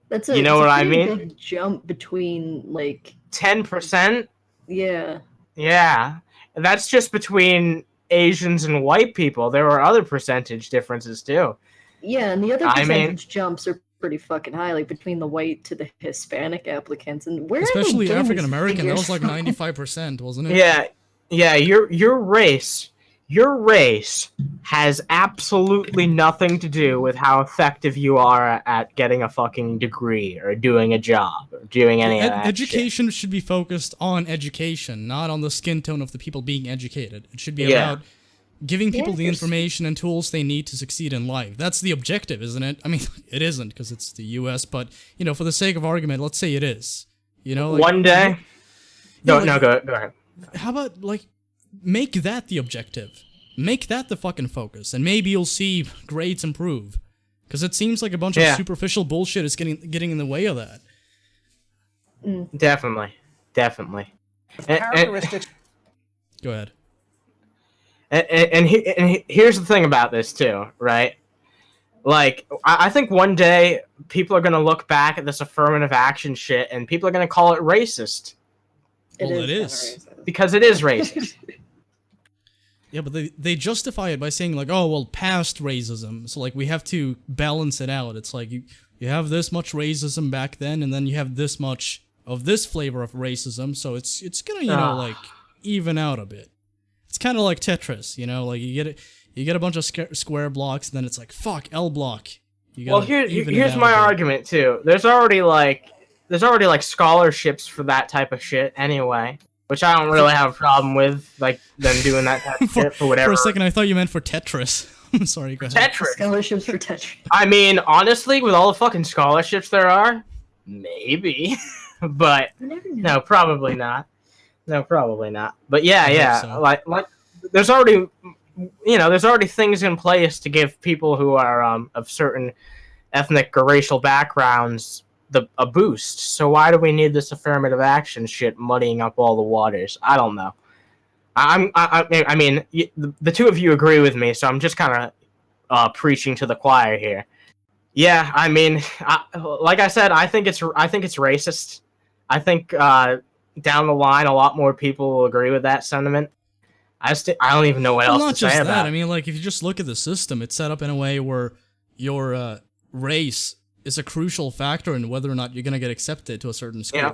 That's You know it's a what I pretty mean? big jump between, like, 10%? yeah. Yeah. That's just between Asians and white people. There were other percentage differences too. Yeah, and the other I mean- percentage jumps are pretty fucking high, like between the white to the Hispanic applicants. And where are they Especially getting these African American, that figures was like from? 95%, wasn't it? Yeah. Yeah, your race your race has absolutely nothing to do with how effective you are at getting a fucking degree or doing a job or doing any of that Education shit. should be focused on education, not on the skin tone of the people being educated. It should be Yeah. about giving people Yeah, the there's- information and tools they need to succeed in life. That's the objective, isn't it? I mean, it isn't because it's the U.S., but, you know, for the sake of argument, let's say it is. You know, like, One day... Yeah, No, go ahead. how about, like, make that the objective? Make that the fucking focus, and maybe you'll see grades improve. Because it seems like a bunch of superficial bullshit is getting in the way of that. Definitely. Characteristics. Go ahead. And here's the thing about this too, right? Like, I think one day people are gonna look back at this affirmative action shit, and people are gonna call it racist Well, it kinda is. racist. because it is racist. Yeah, but they justify it by saying, like, oh, well, past racism. So, like, we have to balance it out. It's like, you have this much racism back then, and then you have this much of this flavor of racism, so it's gonna, you know, like, even out a bit. It's kind of like Tetris, you know? Like, you get a bunch of square blocks, and then it's like, fuck, L block. You Well, gotta even it here's out my a bit. argument too. There's already like scholarships for that type of shit anyway, which I don't really have a problem with, like them doing that type of shit for whatever. For a second, I thought you meant for Tetris. I'm sorry, go ahead. Tetris. Scholarships for Tetris. I mean, honestly, with all the fucking scholarships there are, maybe, but You never know. no, probably not. No, probably not. But yeah, I hope yeah, so. like there's already, you know, there's already things in place to give people who are of certain ethnic or racial backgrounds a boost. So why do we need this affirmative action shit muddying up all the waters? I don't know. I mean, the two of you agree with me, so I'm just kind of preaching to the choir here. Yeah, I mean, like I said, I think it's racist. I think down the line, a lot more people will agree with that sentiment. I don't even know what Well, else not to say just about that. it. I mean, like, if you just look at the system, it's set up in a way where your race is a crucial factor in whether or not you're gonna get accepted to a certain school. Yeah.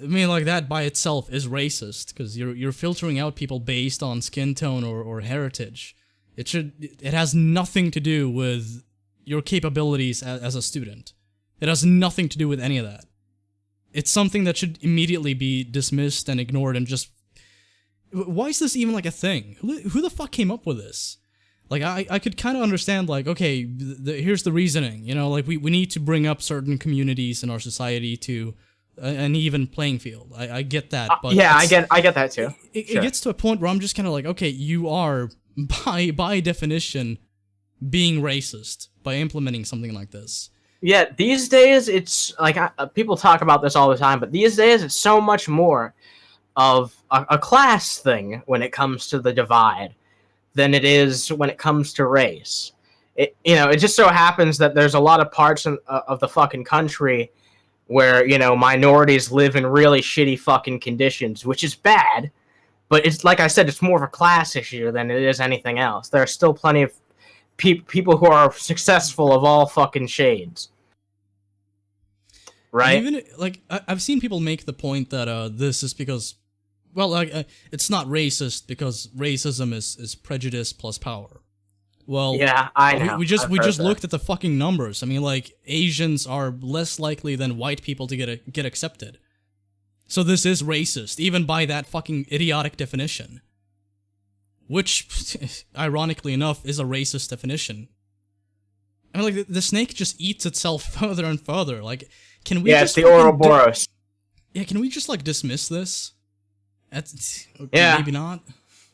I mean, like, that by itself is racist because you're filtering out people based on skin tone or heritage. It has nothing to do with your capabilities as a student. It has nothing to do with any of that. It's something that should immediately be dismissed and ignored and just... Why is this even like a thing? Who the fuck came up with this? Like, I could kind of understand, like, okay, here's the reasoning. You know, like, we need to bring up certain communities in our society to an even playing field. I get that, but yeah, I get that too. It Sure. gets to a point where I'm just kind of like, okay, you are by definition being racist by implementing something like this. Yeah, these days it's like people talk about this all the time, but these days it's so much more of a class thing when it comes to the divide than it is when it comes to race. It just so happens that there's a lot of parts of the fucking country where, you know, minorities live in really shitty fucking conditions, which is bad, but it's like I said, it's more of a class issue than it is anything else. There are still plenty of people who are successful of all fucking shades. Right? And even, like, I've seen people make the point that this is because, well, like, it's not racist because racism is prejudice plus power. Well, yeah, I know. We just looked at the fucking numbers. I mean, like, Asians are less likely than white people to get accepted. So this is racist, even by that fucking idiotic definition. Which, ironically enough, is a racist definition. I mean, like, the snake just eats itself further and further. Like, can we Yeah, just it's the fucking Ouroboros. yeah, can we just, like, dismiss this? Yeah. Maybe not.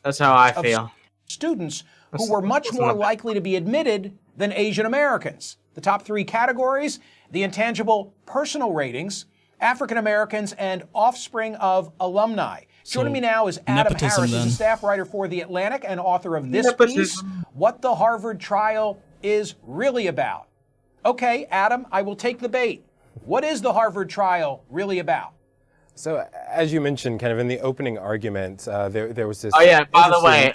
That's how I feel. Students who were much more likely to be admitted than Asian Americans. The top three categories: the intangible personal ratings, African Americans, and offspring of alumni. Joining me now is Adam nepotism, Harris, who's a then. staff writer for The Atlantic and author of this Nepotism. piece, What the Harvard Trial is Really About. Okay, Adam, I will take the bait. What is the Harvard trial really about? So, as you mentioned, kind of in the opening argument, there was this. Oh yeah. By the interesting- way,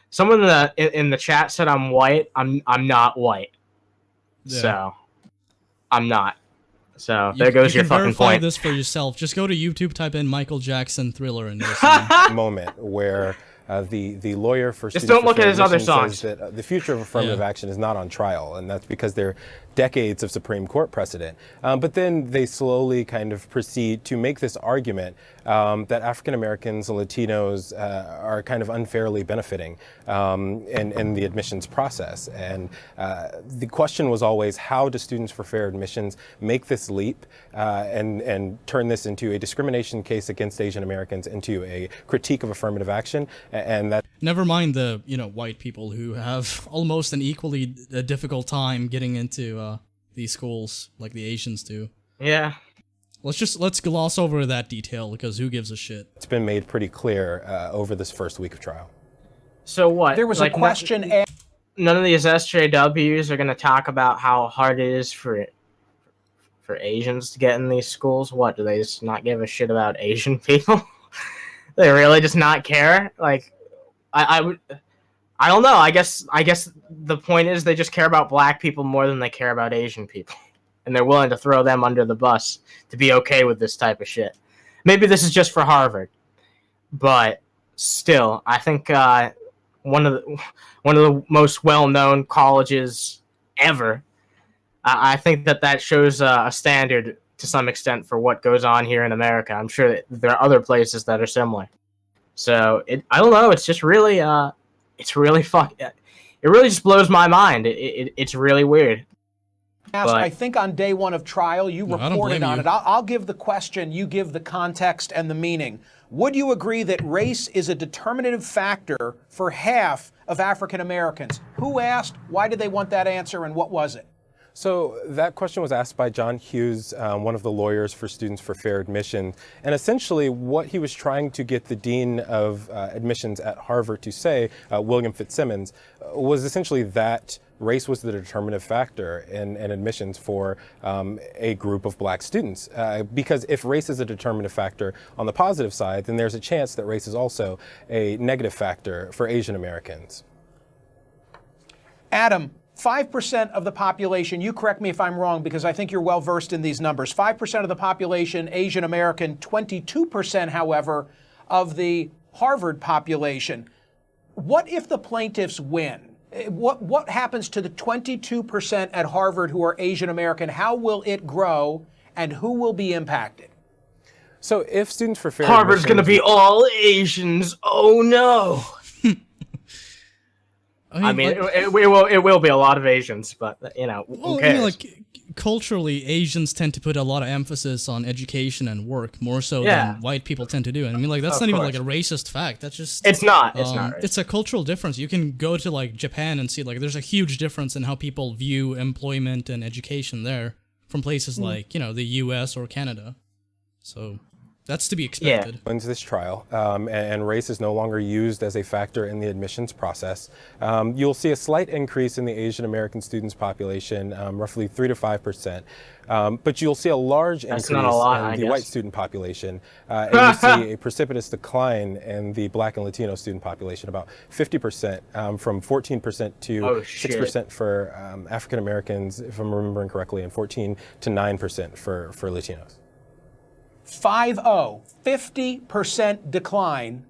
someone in the chat said I'm white. I'm not white. Yeah. So I'm not. So there goes your fucking You can verify point. this for yourself. Just go to YouTube, type in Michael Jackson Thriller, and you'll see. Moment where the lawyer for Just students don't for look fair at his other admission songs. says that the future of affirmative Yeah. action is not on trial, and that's because there are decades of Supreme Court precedent. But then they slowly kind of proceed to make this argument that African Americans and Latinos are kind of unfairly benefiting in the admissions process. And the question was always, how do students for fair admissions make this leap and turn this into a discrimination case against Asian Americans into a critique of affirmative action? And that. Never mind the white people who have almost an equally difficult time getting into these schools like the Asians do. Yeah. Let's gloss over that detail because who gives a shit? It's been made pretty clear over this first week of trial. So what? There was a question asked. None of these SJWs are going to talk about how hard it is for Asians to get in these schools. What, do they just not give a shit about Asian people? They really just not care? Like, I don't know. I guess the point is they just care about black people more than they care about Asian people. And they're willing to throw them under the bus to be okay with this type of shit. Maybe this is just for Harvard. But still, I think one of the most well-known colleges ever, I think that shows a standard to some extent for what goes on here in America. I'm sure that there are other places that are similar. So I don't know. It's just really it really just blows my mind. It's really weird. I think on day one of trial, you reported on it. I'll give the question, you give the context and the meaning. Would you agree that race is a determinative factor for half of African Americans? Who asked? Why did they want that answer, and what was it? So that question was asked by John Hughes, one of the lawyers for Students for Fair Admission. And essentially what he was trying to get the dean of admissions at Harvard to say, William Fitzsimmons, was essentially that race was the determinative factor in admissions for a group of black students. Because if race is a determinative factor on the positive side, then there's a chance that race is also a negative factor for Asian Americans. Adam, 5% of the population, you correct me if I'm wrong because I think you're well versed in these numbers. 5% of the population, Asian American, 22%, however, of the Harvard population. What if the plaintiffs win? What happens to the 22% at Harvard who are Asian American? How will it grow and who will be impacted? So if Students for Fair Harvard's going to be all Asians. Oh no. I mean, it will be a lot of Asians, but who cares? Culturally, Asians tend to put a lot of emphasis on education and work more so than white people tend to do. And I mean, that's not even like a racist fact. That's just it's not racist. It's a cultural difference. You can go to like Japan and see there's a huge difference in how people view employment and education there from places like the U.S. or Canada. So that's to be expected. Wins this trial, and race is no longer used as a factor in the admissions process. You'll see a slight increase in the Asian American students population, roughly 3 to 5%. But you'll see a large increase in the white student population, and you see a precipitous decline in the black and Latino student population, about 50%, from 14% to 6% for African Americans, if I'm remembering correctly, and 14 to 9% for Latinos. 50% decline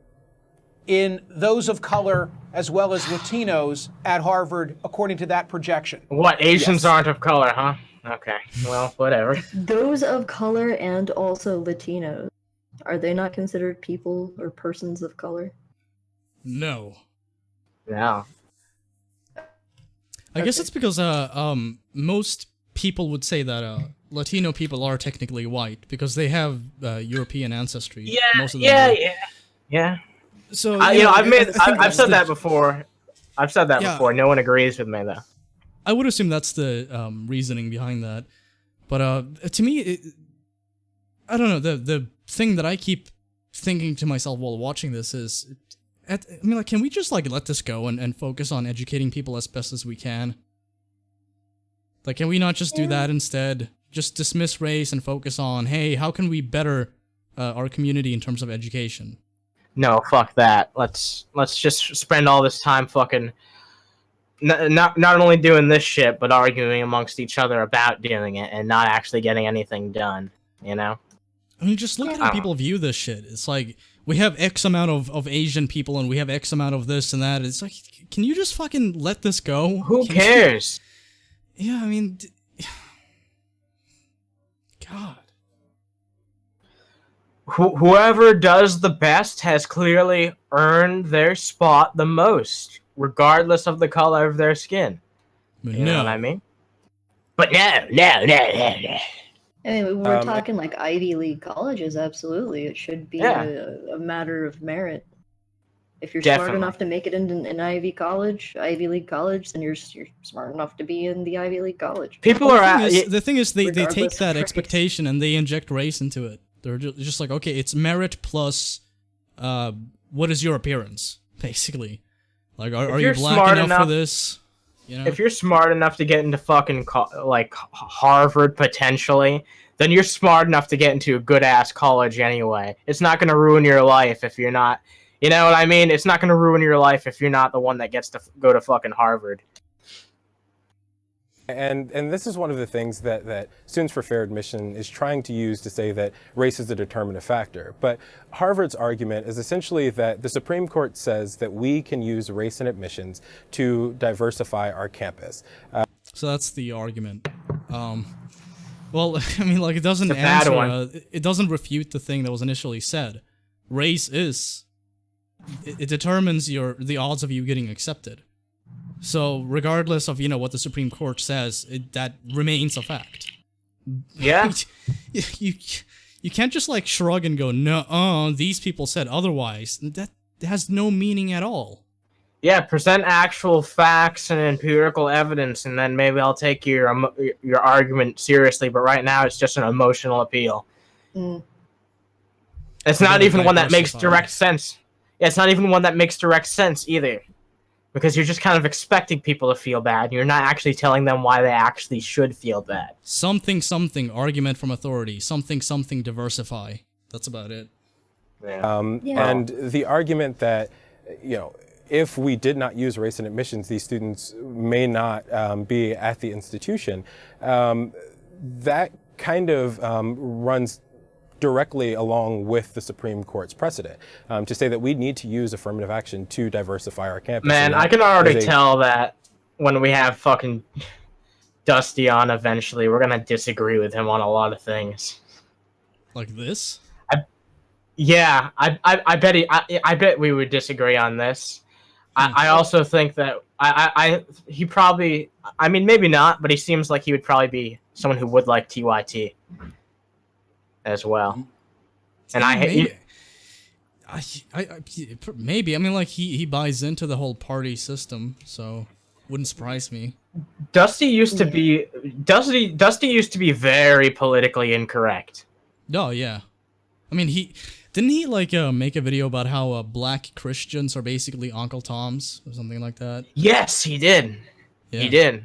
in those of color as well as Latinos at Harvard, according to that projection. What, Asians aren't of color, huh? Okay, well, whatever. Those of color and also Latinos, are they not considered people or persons of color? No. No. I guess it's because most people would say that Latino people are technically white because they have European ancestry. Yeah, most of them yeah. So I've said that before. I've said that before. No one agrees with me though. I would assume that's the reasoning behind that, but to me, I don't know. The thing that I keep thinking to myself while watching this is, can we just let this go and focus on educating people as best as we can? Can we not just do that instead? Just dismiss race and focus on, hey, how can we better our community in terms of education? No, fuck that. Let's just spend all this time fucking not only doing this shit, but arguing amongst each other about doing it and not actually getting anything done, you know? I mean, just look at how people view this shit. It's like, we have X amount of Asian people and we have X amount of this and that. It's like, can you just fucking let this go? Who cares? Yeah, I mean... God. Whoever does the best has clearly earned their spot the most, regardless of the color of their skin. You know what I mean? But no. I mean, we're talking like Ivy League colleges, absolutely. It should be a matter of merit. If you're smart enough to make it into an Ivy League college, then you're smart enough to be in the Ivy League college. People the thing is, they take that expectation and they inject race into it. They're just like, okay, it's merit plus, what is your appearance, basically? Like, are you black enough for this? You know? If you're smart enough to get into fucking like Harvard potentially, then you're smart enough to get into a good ass college anyway. It's not gonna ruin your life if you're not. You know what I mean? It's not gonna ruin your life if you're not the one that gets to go to fucking Harvard. And this is one of the things that Students for Fair Admission is trying to use to say that race is a determinative factor. But Harvard's argument is essentially that the Supreme Court says that we can use race in admissions to diversify our campus. So that's the argument. Well, I mean, like, it doesn't it doesn't refute the thing that was initially said. Race is... It determines the odds of you getting accepted. So regardless of, what the Supreme Court says, that remains a fact. Yeah. You can't just like shrug and go, no, these people said otherwise. That has no meaning at all. Yeah, present actual facts and empirical evidence, and then maybe I'll take your argument seriously, but right now it's just an emotional appeal. Mm. It's not even one that makes direct sense. Yeah, it's not even one that makes direct sense either. Because you're just kind of expecting people to feel bad. You're not actually telling them why they actually should feel bad. Something, argument from authority. Something, diversify. That's about it. Yeah. And the argument that, if we did not use race in admissions, these students may not be at the institution, that kind of runs directly along with the Supreme Court's precedent to say that we need to use affirmative action to diversify our campus. Man, I can already tell that when we have fucking Dusty on eventually, we're gonna disagree with him on a lot of things. Like this? I bet we would disagree on this. I also think that he probably, I mean, maybe not, but he seems like he would probably be someone who would like TYT as well. And maybe. I mean, like, he buys into the whole party system, so wouldn't surprise me. Dusty used to be very politically incorrect. Oh yeah, I mean, didn't he like make a video about how black Christians are basically Uncle Toms or something like that? Yes, he did. Yeah. He did.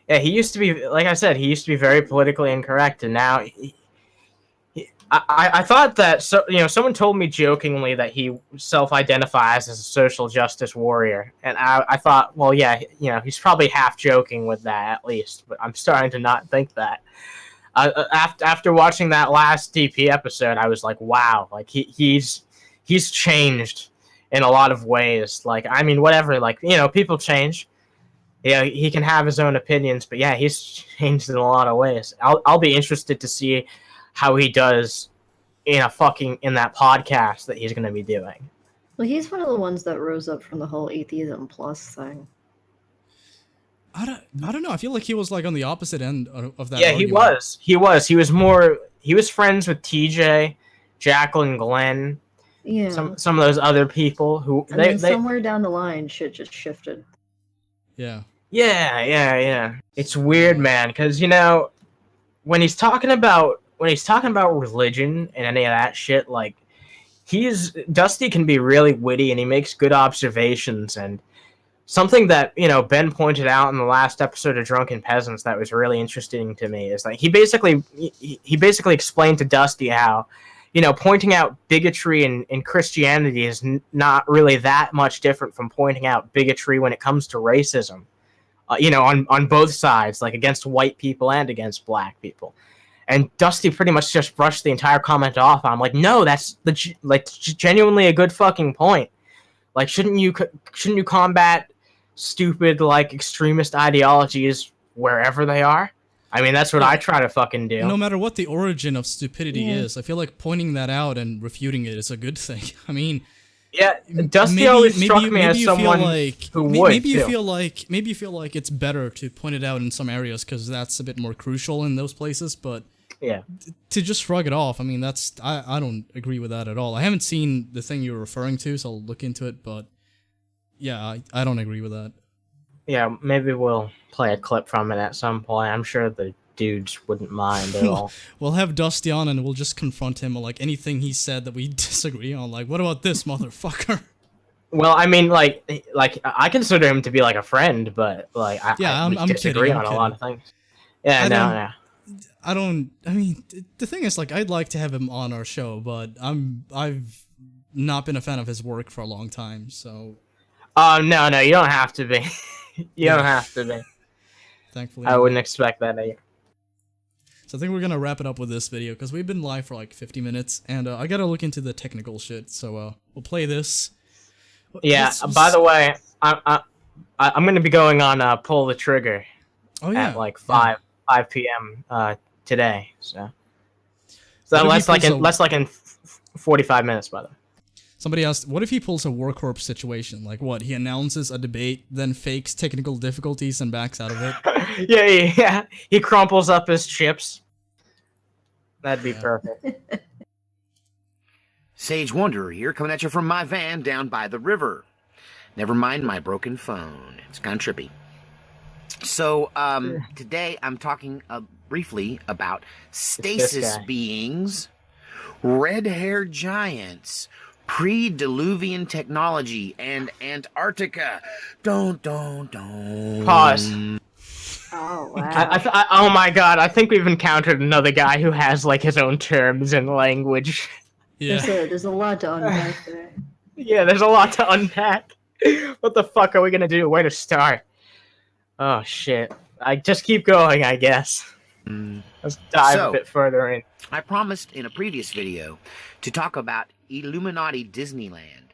Yeah, he used to be, like I said, he used to be very politically incorrect, and now I thought that, someone told me jokingly that he self-identifies as a social justice warrior, and I thought, well, yeah, he's probably half joking with that at least, but I'm starting to not think that. After watching that last DP episode, I was like, wow, like he's changed in a lot of ways. Like, I mean, whatever, like, people change. Yeah, he can have his own opinions, but yeah, he's changed in a lot of ways. I'll be interested to see how he does in that podcast that he's going to be doing. Well, he's one of the ones that rose up from the whole atheism plus thing. I don't know. I feel like he was like on the opposite end of that. Yeah, argument. He was friends with TJ, Jacqueline, Glenn. Yeah. Some of those other people who somewhere down the line shit just shifted. Yeah. Yeah. It's weird, man, because when he's talking about religion and any of that shit, like, Dusty can be really witty and he makes good observations, and something that Ben pointed out in the last episode of Drunken Peasants that was really interesting to me is that he basically explained to Dusty how pointing out bigotry in Christianity is not really that much different from pointing out bigotry when it comes to racism. On both sides, like against white people and against black people. And Dusty pretty much just brushed the entire comment off. I'm like, no, that's genuinely a good fucking point. Like, shouldn't you combat stupid like extremist ideologies wherever they are? I mean, that's what I try to fucking do. No matter what the origin of stupidity is, I feel like pointing that out and refuting it is a good thing. I mean, yeah, Dusty always struck me as someone who would. Maybe you feel like it's better to point it out in some areas because that's a bit more crucial in those places. But yeah, to just shrug it off, I mean, I don't agree with that at all. I haven't seen the thing you're referring to, so I'll look into it. But yeah, I don't agree with that. Yeah, maybe we'll play a clip from it at some point. I'm sure the dudes wouldn't mind at all. We'll have Dusty on and we'll just confront him on like anything he said that we disagree on. Like, what about this motherfucker? Well, I mean, like I consider him to be like a friend, but like I'm disagree kidding, on a lot of things. Yeah, I mean, the thing is, like, I'd like to have him on our show, but I've not been a fan of his work for a long time, so. No, you don't have to be. You don't have to be. Thankfully, I wouldn't expect that either. So I think we're gonna wrap it up with this video because we've been live for like 50 minutes, and I gotta look into the technical shit. So we'll play this. Yeah. By the way, I'm gonna be going on Pull the Trigger. At like 5 p.m. Today. So less like in 45 minutes, by the way. Somebody asked, what if he pulls a War Corp situation? Like what? He announces a debate, then fakes technical difficulties and backs out of it? Yeah. He crumples up his chips. That'd be perfect. Sage Wanderer here, coming at you from my van down by the river. Never mind my broken phone. It's kind of trippy. So, today I'm talking briefly about stasis beings, red-haired giants, pre-Diluvian technology, and Antarctica. Don't. Pause. Oh, wow. Oh my god, I think we've encountered another guy who has like his own terms and language. Yeah. There's a lot to unpack there. Yeah, there's a lot to unpack. What the fuck are we gonna do? Where to start? Oh shit. I just keep going, I guess. Let's dive a bit further in. I promised in a previous video to talk about Illuminati Disneyland.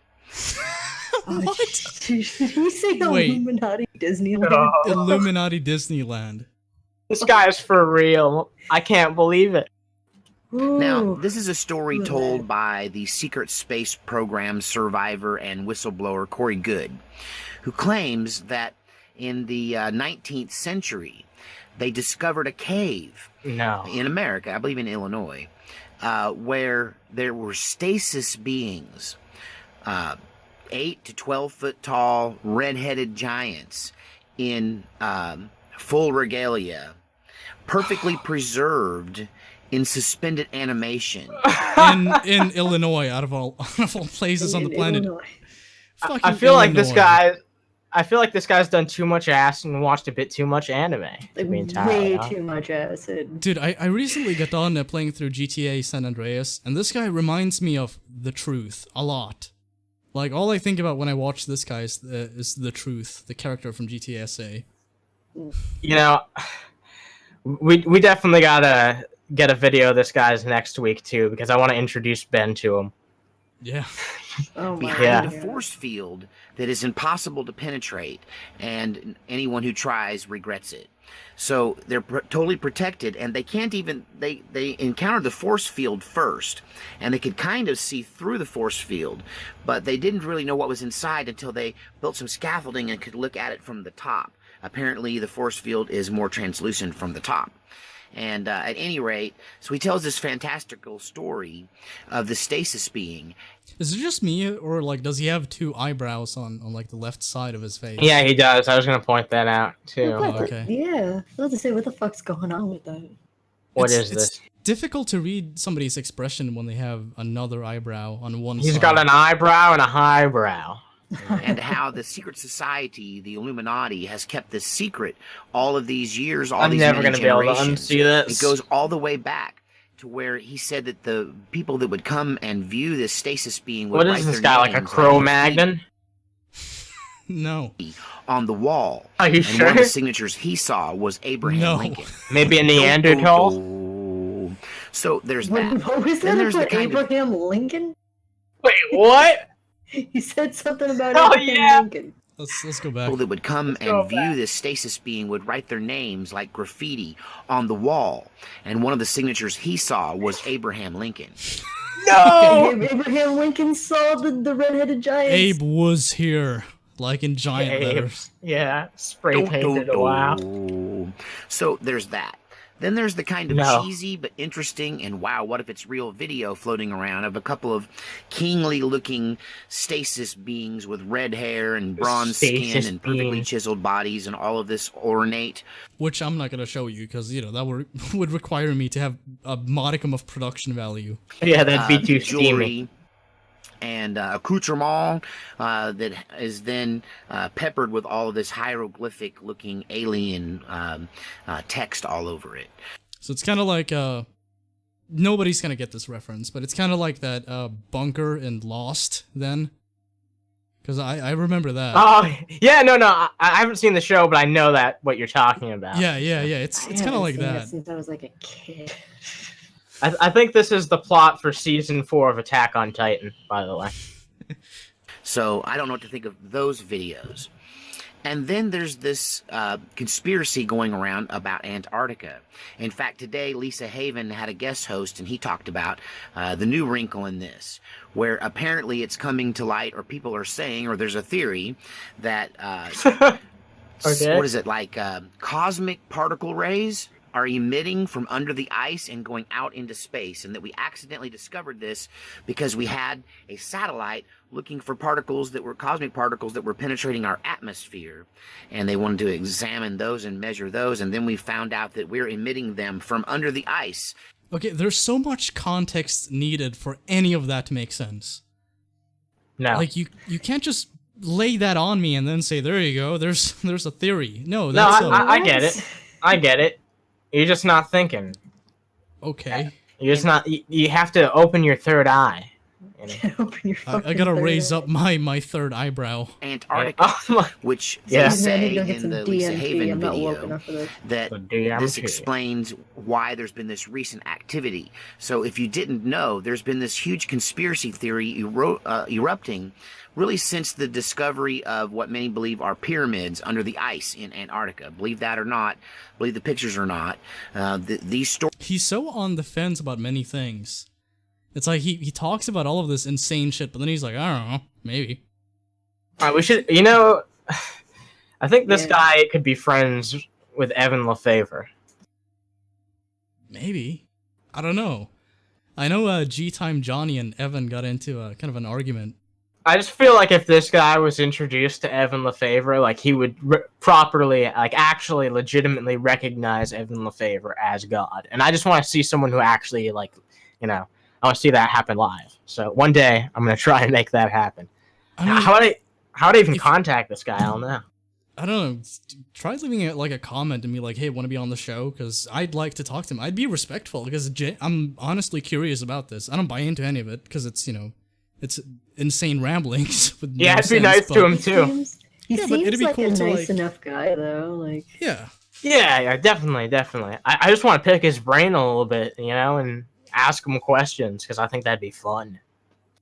What? Did he say Illuminati Disneyland? Illuminati Disneyland. This guy is for real. I can't believe it. Now, this is a story told by the secret space program survivor and whistleblower Corey Goode, who claims that in the 19th century, they discovered a cave in America, I believe in Illinois, where there were stasis beings, 8 to 12 foot tall, red-headed giants in full regalia, perfectly preserved in suspended animation. in Illinois, out of all places on the planet. I feel like this guy. I feel like this guy's done too much ass and watched a bit too much anime. Way too much acid. Dude, I recently got on playing through GTA San Andreas, and this guy reminds me of The Truth a lot. Like, all I think about when I watch this guy is The Truth, the character from GTA SA. You know, we definitely gotta get a video of this guy's next week, too, because I want to introduce Ben to him. Yeah. Behind a force field that is impossible to penetrate, and anyone who tries regrets it. So they're totally protected, and they can't even, they encountered the force field first, and they could kind of see through the force field, but they didn't really know what was inside until they built some scaffolding and could look at it from the top. Apparently the force field is more translucent from the top. And at any rate, so he tells this fantastical story of the stasis being. Is it just me, or like does he have 2 eyebrows on like the left side of his face? Yeah, he does. I was gonna point that out too. Okay. Yeah, I was about to say, what the fuck's going on with that? What is this? It's difficult to read somebody's expression when they have another eyebrow on one side. He's got an eyebrow and a highbrow. And how the secret society, the Illuminati, has kept this secret all of these years, all these many generations. I'm never going to be able to unsee this. It goes all the way back to where he said that the people that would come and view this stasis being would What write is this their guy, like a names Cro-Magnon? No. on the wall. Are you and sure? one of the signatures he saw was Abraham Lincoln. Maybe a Neanderthal? So there's that. What was Then that there's the about kind of Abraham Lincoln? Wait, what? He said something about Oh, Abraham yeah. Lincoln. Let's go back. people that would come and view this stasis being would write their names like graffiti on the wall. And one of the signatures he saw was Abraham Lincoln. No! Abraham Lincoln saw the red-headed giants. Abe was here, like in giant letters. Yeah, spray painted. Wow. So there's that. Then there's the kind of No. cheesy but interesting and wow, what if it's real video floating around of a couple of kingly looking stasis beings with red hair and bronze Stasis skin and perfectly beings. chiseled bodies and all of this ornate. Which I'm not gonna show you because that would require me to have a modicum of production value. Yeah, that'd be too jewelry steamy. and accoutrement that is then peppered with all of this hieroglyphic looking alien text all over it. So it's kind of like nobody's gonna get this reference, but it's kind of like that bunker in Lost then, because I remember that. Oh, yeah, no, I haven't seen the show, but I know that what you're talking about. Yeah. It's kind of like that. Since I was like a kid. I think this is the plot for season 4 of Attack on Titan, by the way. So I don't know what to think of those videos. And then there's this conspiracy going around about Antarctica. In fact, today Lisa Haven had a guest host, and he talked about the new wrinkle in this, where apparently it's coming to light, or people are saying, or there's a theory that Okay. what is it, like cosmic particle rays are emitting from under the ice and going out into space, and that we accidentally discovered this because we had a satellite looking for particles that were cosmic particles that were penetrating our atmosphere, and they wanted to examine those and measure those, and then we found out that we're emitting them from under the ice. Okay, there's so much context needed for any of that to make sense. No. Like you can't just lay that on me and then say, there you go, there's a theory. No, No, that's I get it. I get it. You're just not thinking. okay. You're just not. You have to open your third eye. Open your I fucking gotta third raise eye. up my third eyebrow. Antarctica, which they Yeah. say I need to go get in some the Lisa DMT. Haven I'm not woke video enough for this. that The DMT. this explains why there's been this recent activity. So if you didn't know, there's been this huge conspiracy theory erupting really since the discovery of what many believe are pyramids under the ice in Antarctica. Believe that or not, believe the pictures or not, these stories... He's so on the fence about many things. It's like he talks about all of this insane shit, but then he's like, I don't know, maybe. Alright, we should. I think this guy could be friends with Evan LaFavor. Maybe. I don't know. I know G-Time Johnny and Evan got into a kind of an argument. I just feel like if this guy was introduced to Evan LaFavor, like he would properly, like actually legitimately recognize Evan LaFavor as God. And I just want to see someone who actually, like, I want to see that happen live. So one day I'm going to try and make that happen. I mean, How would I even contact this guy? I don't know. I don't know. Try leaving it like a comment and be like, "Hey, want to be on the show?" Because I'd like to talk to him. I'd be respectful because I'm honestly curious about this. I don't buy into any of it because it's it's insane ramblings. With Yeah, no it'd be sense, nice but- to him too. He Yeah, but seems it'd be like cool a to, nice like- enough guy, though. Like, Yeah. Yeah, definitely. I just want to pick his brain a little bit, and ask him questions because I think that'd be fun.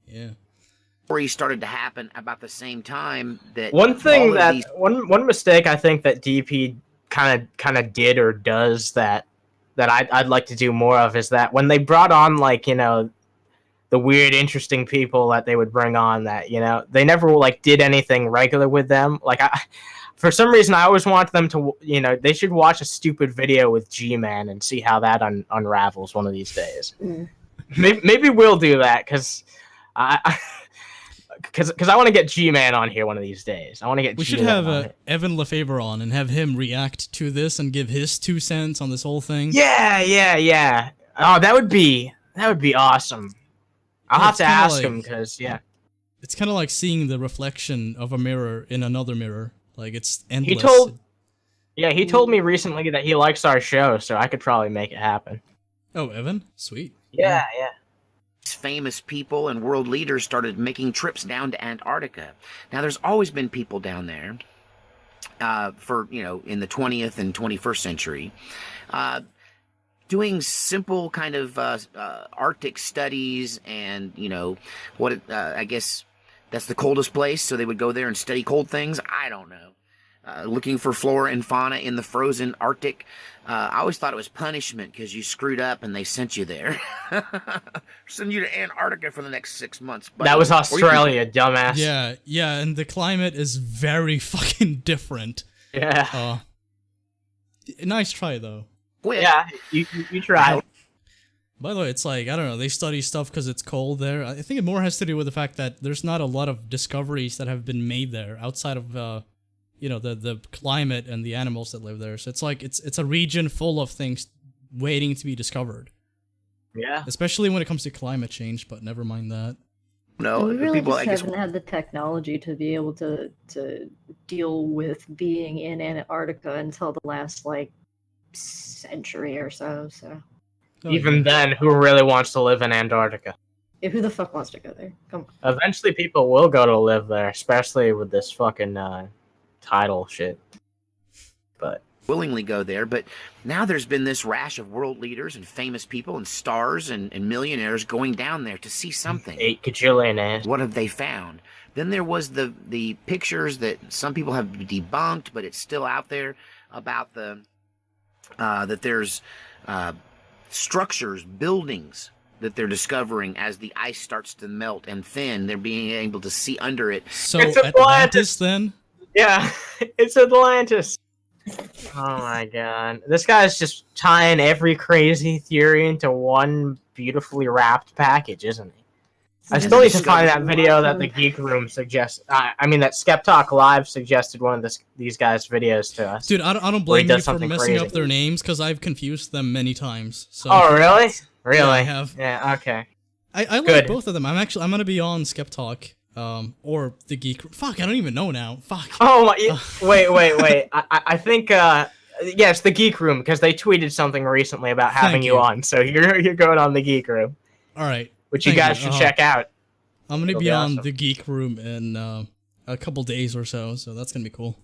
Yeah. stories started to happen about the same time that One thing all of that these one mistake I think that DP kind of did or does that I'd like to do more of is that when they brought on the weird interesting people that they would bring on that they never did anything regular with them. For some reason I always want them to they should watch a stupid video with G-Man and see how that unravels one of these days. Maybe we'll do that because I want to get G-Man on here one of these days. I want to get. We should G-Man have on here. Evan LaFavor on and have him react to this and give his 2 cents on this whole thing. Yeah. Oh, that would be awesome. I'll Yeah, have it's to kinda ask like- him because It's kind of like seeing the reflection of a mirror in another mirror. Like, it's endless. he told me recently that he likes our show, so I could probably make it happen. Oh, Evan? Sweet. Yeah. Famous people and world leaders started making trips down to Antarctica. Now, there's always been people down there for, in the 20th and 21st century, doing simple kind of Arctic studies and, I guess that's the coldest place, so they would go there and study cold things. I don't know. Looking for flora and fauna in the frozen Arctic. I always thought it was punishment because you screwed up and they sent you there. Send you to Antarctica for the next 6 months. Buddy. That was Australia, dumbass. Yeah, and the climate is very fucking different. Yeah. Nice try, though. Yeah, you tried. By the way, it's like, I don't know, they study stuff because it's cold there. I think it more has to do with the fact that there's not a lot of discoveries that have been made there outside of, the climate and the animals that live there. So it's like, it's a region full of things waiting to be discovered. Yeah. Especially when it comes to climate change, but never mind that. No, we really people, just haven't had the technology to be able to deal with being in Antarctica until the last, century or so. Even then, who really wants to live in Antarctica? Yeah, who the fuck wants to go there? Come on. Eventually, people will go to live there, especially with this fucking tidal shit. But willingly go there, but now there's been this rash of world leaders and famous people and stars and millionaires going down there to see something. 8 gajillionaires. What have they found? Then there was the pictures that some people have debunked, but it's still out there about that there's structures, buildings that they're discovering as the ice starts to melt and thin. They're being able to see under it. So Atlantis then? Yeah, it's Atlantis. Oh my god. This guy's just tying every crazy theory into one beautifully wrapped package, isn't he? I still need to find that video that the Geek Room suggests. That Skeptalk Live suggested one of these guys' videos to us. Dude, I don't blame you for messing up their names, because I've confused them many times. So. Oh, really? Really? Yeah, I have. Yeah, okay. I like both of them. I'm gonna be on Skeptalk. Or the Geek Room. Fuck, I don't even know now. Fuck. Oh, my, wait. I think, it's the Geek Room, because they tweeted something recently about having you on, so you're going on the Geek Room. Alright. Which you guys should check out. I'm gonna be on the Geek Room in a couple days or so that's gonna be cool.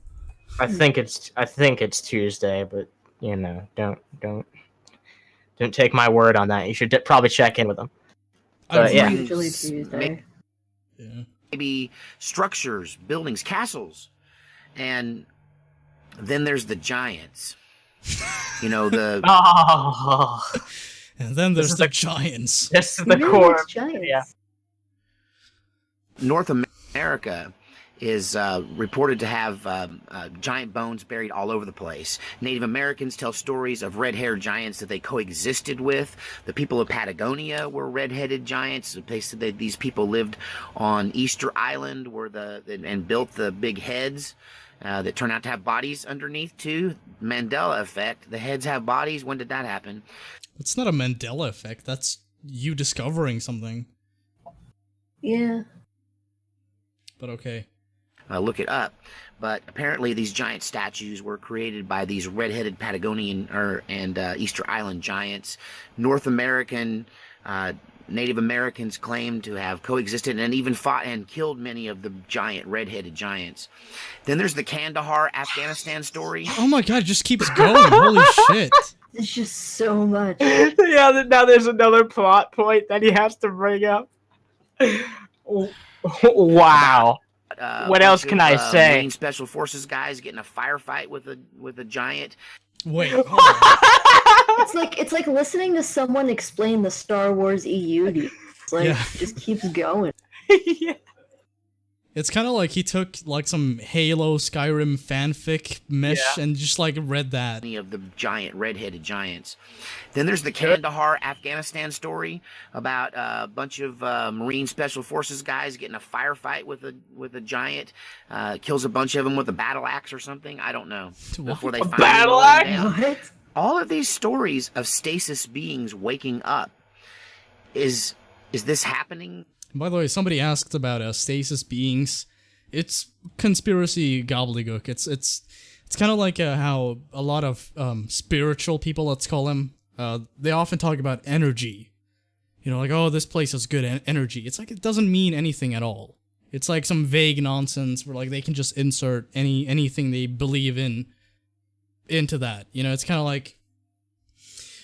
I think it's Tuesday, but don't take my word on that. You should probably check in with them. Usually Tuesday. Yeah. Maybe structures, buildings, castles, and then there's the giants. Oh. And then there's the giants. This is the core. Yeah. North America is reported to have giant bones buried all over the place. Native Americans tell stories of red-haired giants that they coexisted with. The people of Patagonia were red-headed giants. They said that these people lived on Easter Island and built the big heads that turn out to have bodies underneath too. Mandela effect. The heads have bodies. When did that happen? It's not a Mandela effect. That's you discovering something. Yeah. But okay. Look it up. But apparently these giant statues were created by these red-headed Patagonian and Easter Island giants. North American Native Americans claim to have coexisted and even fought and killed many of the giant red-headed giants. Then there's the Kandahar, Afghanistan story. Oh my god, it just keeps going. Holy shit. There's just so much. Yeah, now there's another plot point that he has to bring up. Wow. What else can I say? Marine Special Forces guys getting a firefight with a giant. Wait. It's like listening to someone explain the Star Wars EU to you. It's like, it just keeps going. Yeah. It's kind of like he took like some Halo Skyrim fanfic mesh and just like read that. Of the giant red-headed giants. Then there's the Kandahar, Afghanistan story about a bunch of Marine Special Forces guys getting a firefight with a giant, kills a bunch of them with a battle axe or something. I don't know. Before they finally battle axe? What? All of these stories of stasis beings waking up. Is this happening? By the way, somebody asked about stasis beings. It's conspiracy gobbledygook. It's kind of like how a lot of spiritual people, let's call them, they often talk about energy. You know, like, oh, this place has good energy. It's like it doesn't mean anything at all. It's like some vague nonsense where like they can just insert anything they believe in into that. You know, it's kind of like,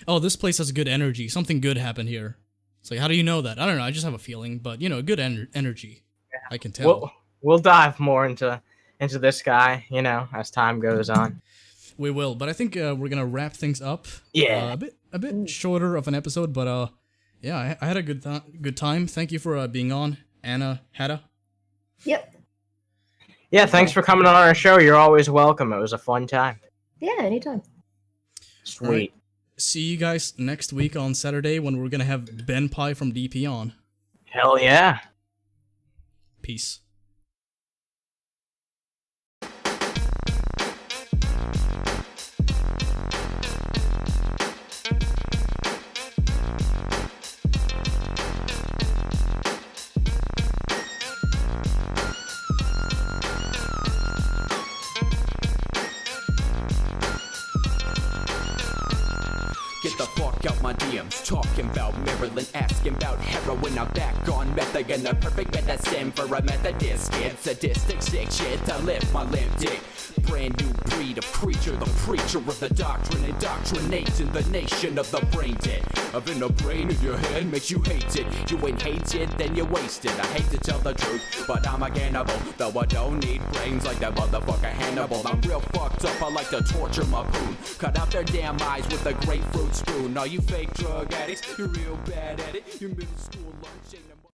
oh, this place has good energy. Something good happened here. It's like, how do you know that? I don't know. I just have a feeling, but you know, good energy. Yeah. I can tell. We'll dive more into this guy, you know, as time goes on. We will, but I think we're gonna wrap things up. Yeah, a bit shorter of an episode, but yeah, I had a good time. Thank you for being on, Anahata. Yep. Yeah, thanks for coming on our show. You're always welcome. It was a fun time. Yeah, anytime. Sweet. Right. See you guys next week on Saturday when we're gonna have Ben Pie from DP on. Hell yeah. Peace. Get the fuck out my DMs, talking about Maryland, asking about heroin. I'm back on meth again, the perfect medicine for a Methodist kid. Sadistic, sick shit to live my limp dick. Brand new breed of creature, the preacher of the doctrine, indoctrinating the nation of the brain dead. Having a brain in your head makes you hate it. You ain't hated, then you wasted. I hate to tell the truth, but I'm a cannibal. Though I don't need brains like that motherfucker Hannibal. I'm real fucked up, I like to torture my poon. Cut out their damn eyes with a grapefruit spoon. All you fake drug addicts, you're real bad at it. Your middle school lunch ain't